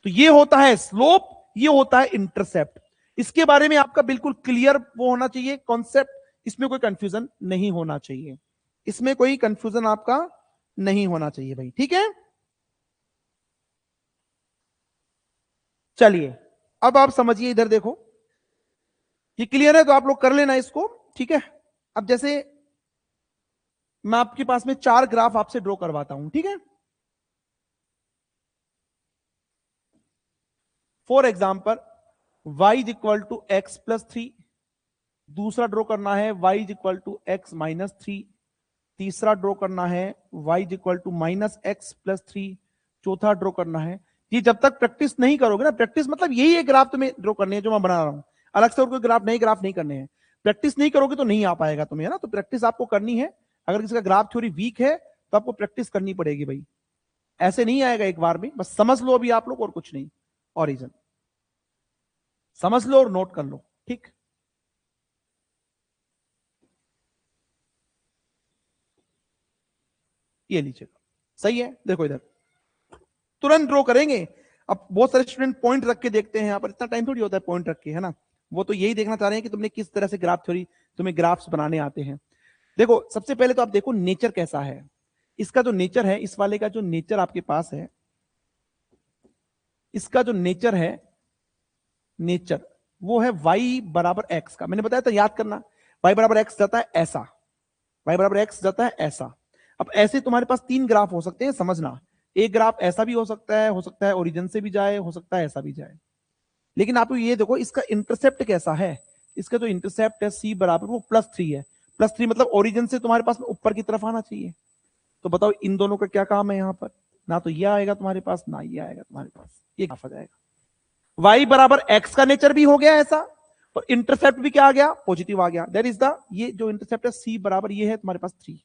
तो ये होता है स्लोप, ये होता है इंटरसेप्ट। इसके बारे में आपका बिल्कुल क्लियर वो होना चाहिए कॉन्सेप्ट, इसमें कोई कंफ्यूजन नहीं होना चाहिए, इसमें कोई कंफ्यूजन आपका नहीं होना चाहिए भाई, ठीक है। चलिए अब आप समझिए, इधर देखो, ये क्लियर है तो आप लोग कर लेना इसको, ठीक है। अब जैसे मैं आपके पास में चार ग्राफ आपसे ड्रॉ करवाता हूं, ठीक है। For example y is equal to x plus three, दूसरा ड्रॉ करना है y is equal to x minus three, तीसरा ड्रॉ करना है y is equal to minus x plus three, चौथा ड्रॉ करना है। ये जब तक प्रैक्टिस नहीं करोगे ना, प्रैक्टिस मतलब यही एक ग्राफ तुम्हें ड्रॉ करनी है जो मैं बना रहा हूं, अलग से और कोई ग्राफ, नए ग्राफ नहीं करने हैं। प्रैक्टिस नहीं करोगे तो नहीं आ पाएगा तुम्हें, है ना। तो प्रैक्टिस आपको करनी है। अगर किसी का ग्राफ थ्योरी वीक है तो आपको प्रैक्टिस करनी पड़ेगी भाई, ऐसे नहीं आएगा एक बार में। बस समझ लो अभी आप लोग, और कुछ नहीं, ओरिजिन समझ लो और नोट कर लो, ठीक। ये लीजिएगा, सही है। देखो इधर तुरंत ड्रॉ करेंगे। अब बहुत सारे स्टूडेंट पॉइंट रख के देखते हैं, यहाँ पर इतना टाइम थोड़ी होता है पॉइंट रख के, है ना। वो तो यही देखना चाह रहे हैं कि तुमने किस तरह से ग्राफ थ्योरी, तुम्हें ग्राफ्स बनाने आते हैं। देखो सबसे पहले तो आप देखो नेचर कैसा है इसका। जो नेचर है इस वाले का, जो नेचर आपके पास है, इसका जो नेचर है, नेचर वो है y बराबर एक्स का। मैंने बताया था याद करना, y बराबर एक्स जाता है ऐसा, y बराबर एक्स जाता है ऐसा। अब ऐसे तुम्हारे पास तीन ग्राफ हो सकते हैं, समझना। एक ग्राफ ऐसा भी हो सकता है ओरिजिन से भी जाए, हो सकता है ऐसा भी जाए। लेकिन आप ये देखो इसका इंटरसेप्ट कैसा है। इसका जो इंटरसेप्ट है c बराबर वो प्लस थ्री है। प्लस थ्री मतलब ओरिजिन से तुम्हारे पास ऊपर की तरफ आना चाहिए। तो बताओ इन दोनों का क्या काम है यहाँ पर, ना तो ये आएगा तुम्हारे पास, ना ये आएगा तुम्हारे पास, ये ग्राफ आ जाएगा। y बराबर एक्स का नेचर भी हो गया ऐसा, और इंटरसेप्ट भी क्या आ गया, पॉजिटिव आ गया। दैट इज द, ये जो इंटरसेप्ट है c बराबर ये है तुम्हारे पास थ्री,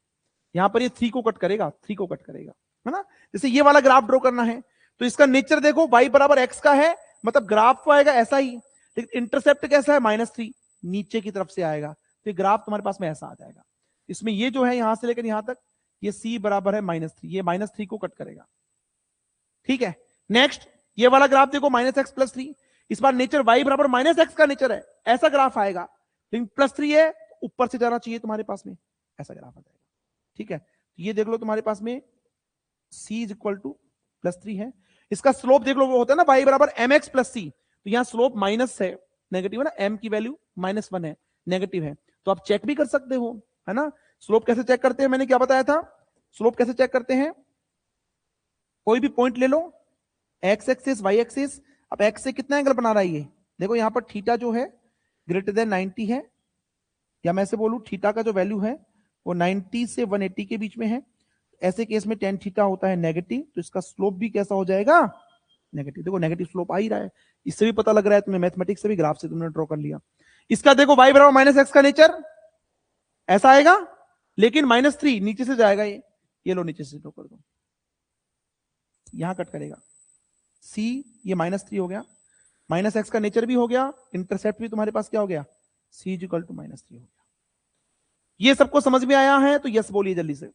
यहां पर ये थ्री को कट करेगा, थ्री को कट करेगा, है ना। जैसे ये वाला ग्राफ ड्रॉ करना है तो इसका नेचर देखो y बराबर एक्स का है, मतलब ग्राफ तो आएगा ऐसा ही, लेकिन इंटरसेप्ट कैसा है, माइनस थ्री, नीचे की तरफ से आएगा, तो ये ग्राफ तुम्हारे पास में ऐसा आ जाएगा। इसमें ये जो है यहां से लेकर यहां तक, ये c बराबर है माइनस थ्री, ये माइनस थ्री को कट करेगा, ठीक है। नेक्स्ट ये वाला ग्राफ देखो, माइनस एक्स प्लस थ्री, इस बार नेचर y बराबर माइनस एक्स का नेचर है, ऐसा ग्राफ आएगा, लेकिन प्लस थ्री है, ऊपर से जाना चाहिए तुम्हारे पास में, ऐसा ग्राफ आ जाएगा, ठीक है। तो ये देख लो तुम्हारे पास में c is equal two plus three है। इसका स्लोप देख लो, वो होता है ना y बराबर एम एक्स प्लस सी, तो यहाँ स्लोप माइनस है, नेगेटिव है ना, m की वैल्यू माइनस वन है, नेगेटिव है। तो आप चेक भी कर सकते हो, है ना। स्लोप कैसे चेक करते हैं, मैंने क्या बताया था, स्लोप कैसे चेक करते हैं। कोई भी पॉइंट ले लो, एक्स एक्सिस वाई एक्सिस, अब एक्स से कितना एंगल बना रहा है ये, देखो यहाँ पर थीटा जो है ग्रेटर देन 90 है, या मैं ऐसे बोलूं थीटा का जो वैल्यू है वो 90 से 180 के बीच में है। ऐसे केस में टेन थीटा होता है नेगेटिव, तो इसका स्लोप भी कैसा हो जाएगा, नेगेटिव। देखो नेगेटिव स्लोप आ ही रहा है, इससे भी पता लग रहा है तुम्हें, मैथमेटिक्स से भी, ग्राफ से तुमने ड्रॉ कर लिया। इसका देखो y बराबर माइनस एक्स का नेचर ऐसा आएगा, लेकिन माइनस थ्री नीचे से जाएगा, ये लो नीचे से ड्रॉ कर दो, यहां कट करेगा c, ये माइनस थ्री हो गया, माइनस एक्स का नेचर भी हो गया, इंटरसेप्ट भी तुम्हारे पास क्या हो गया, c equal to minus three हो गया। ये सबको समझ में आया है तो यस बोलिए जल्दी से।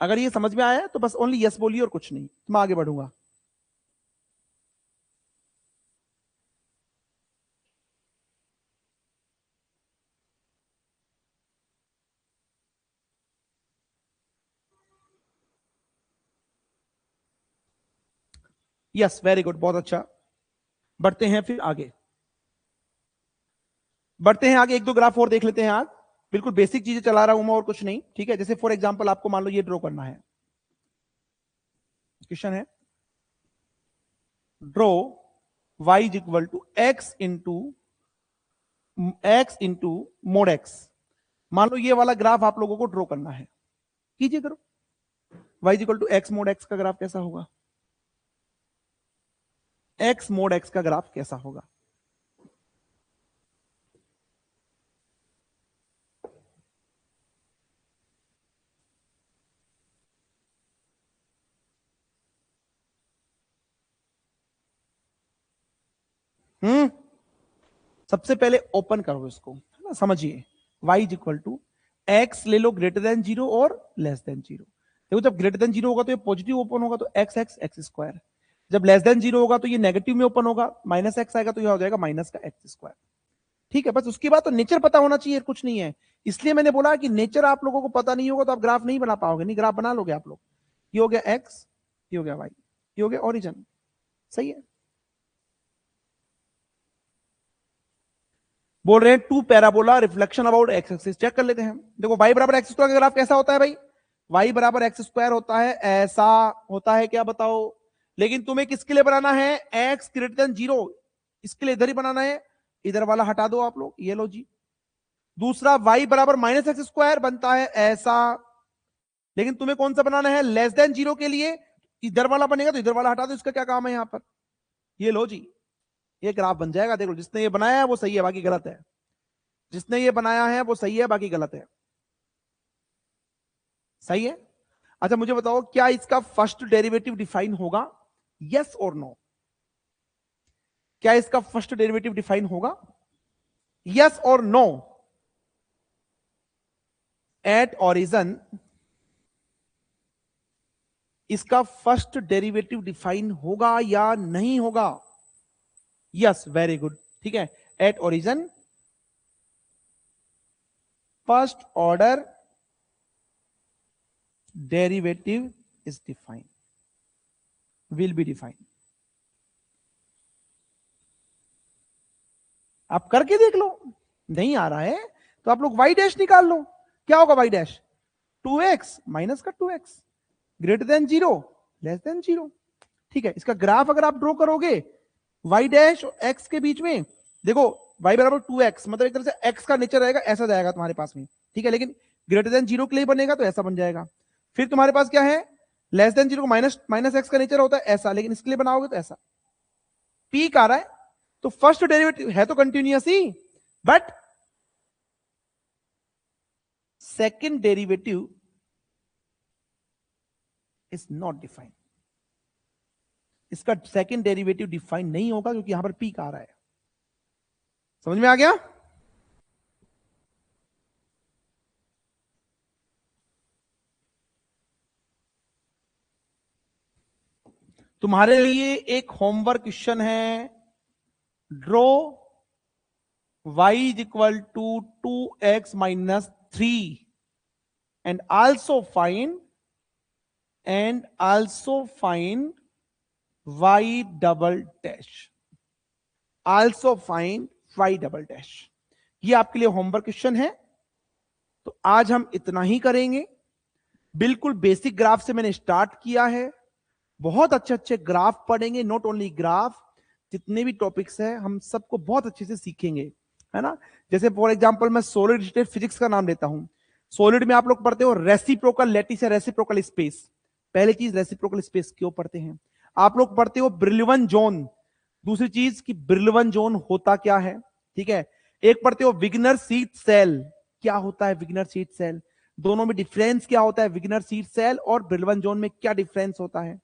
अगर ये समझ में आया है तो बस ओनली यस बोलिए और कुछ नहीं, तो मैं आगे बढ़ूंगा। यस वेरी गुड, बहुत अच्छा। बढ़ते हैं फिर आगे, बढ़ते हैं आगे, एक दो ग्राफ और देख लेते हैं आज। बिल्कुल बेसिक चीजें चला रहा हूं मैं और कुछ नहीं, ठीक है। जैसे फॉर एग्जांपल आपको मान लो ये ड्रॉ करना है, क्वेश्चन है draw y is equal to x into mod x. मान लो ये वाला ग्राफ आप लोगों को ड्रॉ करना है, कीजिए करो। y is equal to x mod x का ग्राफ कैसा होगा, एक्स मोड एक्स का ग्राफ कैसा होगा। सबसे पहले ओपन करो इसको, है ना, समझिए y is equal to x ले लो ग्रेटर देन 0 और लेस देन 0। देखो जब ग्रेटर देन 0 होगा तो ये पॉजिटिव ओपन होगा, तो एक्स एक्स एक्स स्क्वायर। जब लेस देन 0 होगा तो ये नेगेटिव में ओपन होगा, माइनस एक्स आएगा तो ये हो जाएगा माइनस का एक्स स्क्वायर। ठीक है, बस उसके बाद तो नेचर पता होना चाहिए, कुछ नहीं है। इसलिए मैंने बोला कि नेचर आप लोगों को पता नहीं होगा तो आप ग्राफ नहीं बना पाओगे। नहीं, ग्राफ बना लोगे आप लोग। ये हो गया एक्स, ये हो गया वाई, ये हो गया ओरिजिन। सही है। बोल रहे हैं two parabola reflection about x axis. Check कर लेते हैं। देखो y बराबर एक्स स्क्वायर का ग्राफ कैसा होता है भाई? y बराबर एक्स स्क्वायर होता है, ऐसा होता है क्या बताओ? लेकिन तुम्हें किसके लिए बनाना है? x ग्रेटर देन 0, इसके लिए इधर ही बनाना है। इधर वाला हटा दो आप लोग, ये लो जी। दूसरा y बराबर माइनस एक्स स्क्वायर बनता है ऐसा, लेकिन तुम्हें कौन सा बनाना है? लेस देन 0 के लिए इधर वाला बनेगा, तो इधर वाला हटा दो। इसका क्या काम है यहां पर? ये लो जी, ये ग्राफ बन जाएगा। देखो जिसने ये बनाया है वो सही है, बाकी गलत है। जिसने ये बनाया है वो सही है, बाकी गलत है। सही है। अच्छा मुझे बताओ, क्या इसका फर्स्ट डेरिवेटिव डिफाइन होगा? यस और नो? क्या इसका फर्स्ट डेरिवेटिव डिफाइन होगा? यस और नो? एट ओरिजिन इसका फर्स्ट डेरिवेटिव डिफाइन होगा या नहीं होगा? Yes, very good. ठीक है, at origin first order derivative is defined, will be defined. आप करके देख लो। नहीं आ रहा है तो आप लोग y डैश निकाल लो। क्या होगा y डैश? 2x माइनस का 2x greater than 0 less than 0। ठीक है, इसका ग्राफ अगर आप ड्रॉ करोगे y डैश और x के बीच में, देखो y बराबर 2x, मतलब एक तरह से x का नेचर रहेगा ऐसा जाएगा तुम्हारे पास में। ठीक है, लेकिन ग्रेटर देन 0 के लिए बनेगा तो ऐसा बन जाएगा। फिर तुम्हारे पास क्या है? लेस देन 0 को माइनस माइनस एक्स का नेचर होता है ऐसा, लेकिन इसके लिए बनाओगे तो ऐसा। पीक आ रहा है तो फर्स्ट डेरिवेटिव है तो continuous he, but second derivative is not defined. इसका सेकेंड डेरिवेटिव डिफाइन नहीं होगा क्योंकि यहां पर पीक आ रहा है। समझ में आ गया? तुम्हारे लिए एक होमवर्क क्वेश्चन है, draw y is equal to 2x minus 3 and also find y double dash, also find y double dash। ये आपके लिए होमवर्क क्वेश्चन है। तो आज हम इतना ही करेंगे। बिल्कुल बेसिक ग्राफ से मैंने स्टार्ट किया है। बहुत अच्छे अच्छे ग्राफ पढ़ेंगे, नॉट ओनली ग्राफ, जितने भी टॉपिक्स हैं हम सबको बहुत अच्छे से सीखेंगे, है ना। जैसे फॉर एग्जांपल मैं सॉलिड स्टेट फिजिक्स का नाम लेता हूं। सॉलिड में आप लोग पढ़ते हो रेसिप्रोकल लैटिस या रेसिप्रोकल स्पेस। पहली चीज रेसिप्रोकल स्पेस क्यों पढ़ते हैं आप लोग? पढ़ते हो ब्रिलवन जोन। दूसरी चीज कि ब्रिलवन जोन होता क्या है, ठीक है। एक पढ़ते हो विग्नर सीट सेल, क्या होता है विग्नर सीट सेल, दोनों में डिफरेंस क्या होता है, विग्नर सीट सेल और ब्रिलवन जोन में क्या डिफरेंस होता है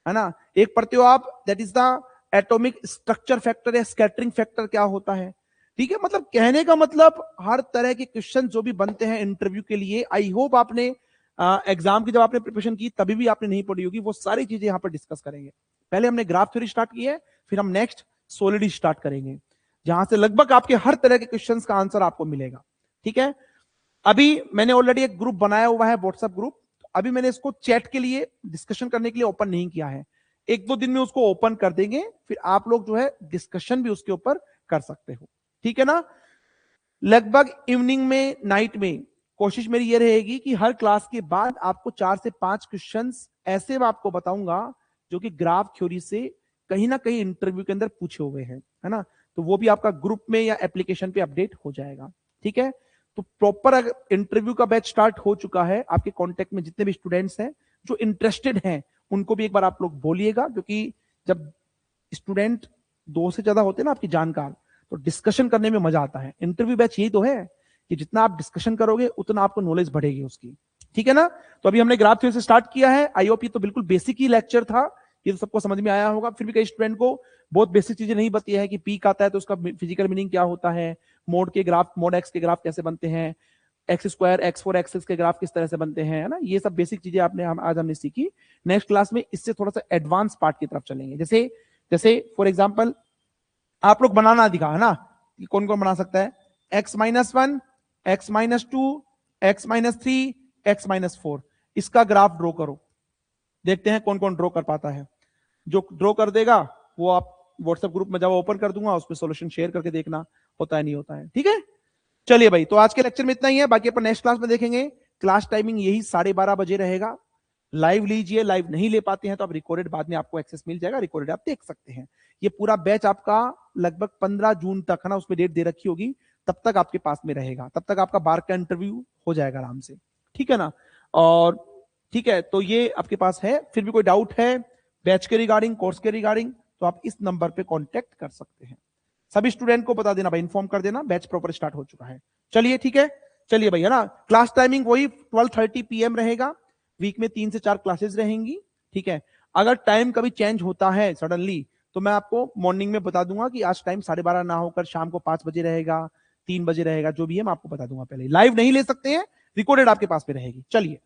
ना। एक पढ़ते हो आप that is the atomic structure factor या स्कैटरिंग फैक्टर क्या होता है। ठीक है, मतलब कहने का मतलब हर तरह के क्वेश्चन जो भी बनते हैं इंटरव्यू के लिए, आई होप आपने एग्जाम की जब आपने प्रिपरेशन की तभी भी आपने नहीं पढ़ी होगी, वो सारी चीजें यहां पर डिस्कस करेंगे। पहले हमने ग्राफ थ्योरी स्टार्ट की है, फिर हम नेक्स्ट सॉलिड स्टार्ट करेंगे, जहां से लगभग आपके हर तरह के क्वेश्चंस का आंसर आपको मिलेगा। ठीक है, अभी मैंने ऑलरेडी एक ग्रुप बनाया हुआ है, व्हाट्सएप ग्रुप। अभी मैंने इसको चैट के लिए, डिस्कशन करने के लिए ओपन नहीं किया है। एक दो दिन में उसको ओपन कर देंगे, फिर आप लोग जो है डिस्कशन भी उसके ऊपर कर सकते हो। ठीक है ना। लगभग इवनिंग में, नाइट में कोशिश मेरी ये रहेगी कि हर क्लास के बाद आपको 4 से 5 क्वेश्चंस ऐसे मैं आपको बताऊंगा जो कि ग्राफ थ्योरी से कहीं ना कहीं इंटरव्यू के अंदर पूछे हुए हैं, है ना। तो वो भी आपका ग्रुप में या एप्लीकेशन पे अपडेट हो जाएगा। ठीक है, तो प्रॉपर इंटरव्यू का बैच स्टार्ट हो चुका है। आपके कांटेक्ट में जितने भी स्टूडेंट्स हैं जो इंटरेस्टेड हैं उनको भी एक बार आप लोग बोलिएगा, क्योंकि जब स्टूडेंट 2 से ज्यादा होते हैं ना आपकी जानकार, तो डिस्कशन करने में मजा आता है। इंटरव्यू बैच यही तो है कि जितना आप डिस्कशन करोगे उतना आपको नॉलेज बढ़ेगी उसकी। ठीक है ना। तो अभी हमने ग्राफ थ्योरी से स्टार्ट किया है। आई होप ये तो बिल्कुल बेसिक ही लेक्चर था, ये तो सबको समझ में आया होगा। फिर भी कई स्टूडेंट को बहुत बेसिक चीजें नहीं पता है कि पीक आता है तो उसका फिजिकल मीनिंग क्या होता है, मोड के ग्राफ, मोड एक्स के ग्राफ कैसे बनते हैं, x square x four x के ग्राफ किस तरह से बनते हैं, है ना, ये सब बेसिक चीजें आपने आज हमने सीखी। नेक्स्ट क्लास में इससे थोड़ा सा एडवांस पार्ट की तरफ चलेंगे। जैसे जैसे फॉर एग्जाम्पल आप लोग बनाना दिखा, है ना, कि कौन कौन बना सकता है, x-1, x-2, x-3, x-4, इसका ग्राफ ड्रॉ करो, देखते हैं कौन कौन ड्रॉ कर पाता है। जो ड्रॉ कर देगा वो आप व्हाट्सएप ग्रुप में जब ओपन कर दूंगा उस पर सोल्यूशन शेयर करके देखना होता है नहीं होता है, ठीक है। चलिए भाई, तो आज के लेक्चर में इतना ही है, बाकी अपन नेक्स्ट क्लास में देखेंगे। क्लास टाइमिंग यही 12:30 बजे रहेगा। लाइव लीजिए, लाइव नहीं ले पाते हैं तो आप रिकॉर्डेड बाद में आपको एक्सेस मिल जाएगा, रिकॉर्डेड आप देख सकते हैं। ये पूरा बैच आपका लगभग 15 जून तक, है ना, उसमें डेट दे रखी होगी, तब तक आपके पास में रहेगा, तब तक आपका बार का इंटरव्यू हो जाएगा आराम से, ठीक है ना। और ठीक है, तो ये आपके पास है। फिर भी कोई डाउट है बैच के रिगार्डिंग, कोर्स के रिगार्डिंग, तो आप इस नंबर पे कांटेक्ट कर सकते हैं। सभी स्टूडेंट को बता देना भाई, इन्फॉर्म कर देना, बैच प्रॉपर स्टार्ट हो चुका है। चलिए ठीक है, चलिए भाई, है ना। क्लास टाइमिंग वही 12:30 PM रहेगा। वीक में 3 से 4 क्लासेस रहेंगी, ठीक है। अगर टाइम कभी चेंज होता है सडनली तो मैं आपको मॉर्निंग में बता दूंगा कि आज टाइम 12:30 ना होकर शाम को 5 बजे रहेगा, 3 बजे रहेगा, जो भी है मैं आपको बता दूंगा। पहले लाइव नहीं ले सकते हैं, रिकॉर्डेड आपके पास में रहेगी। चलिए।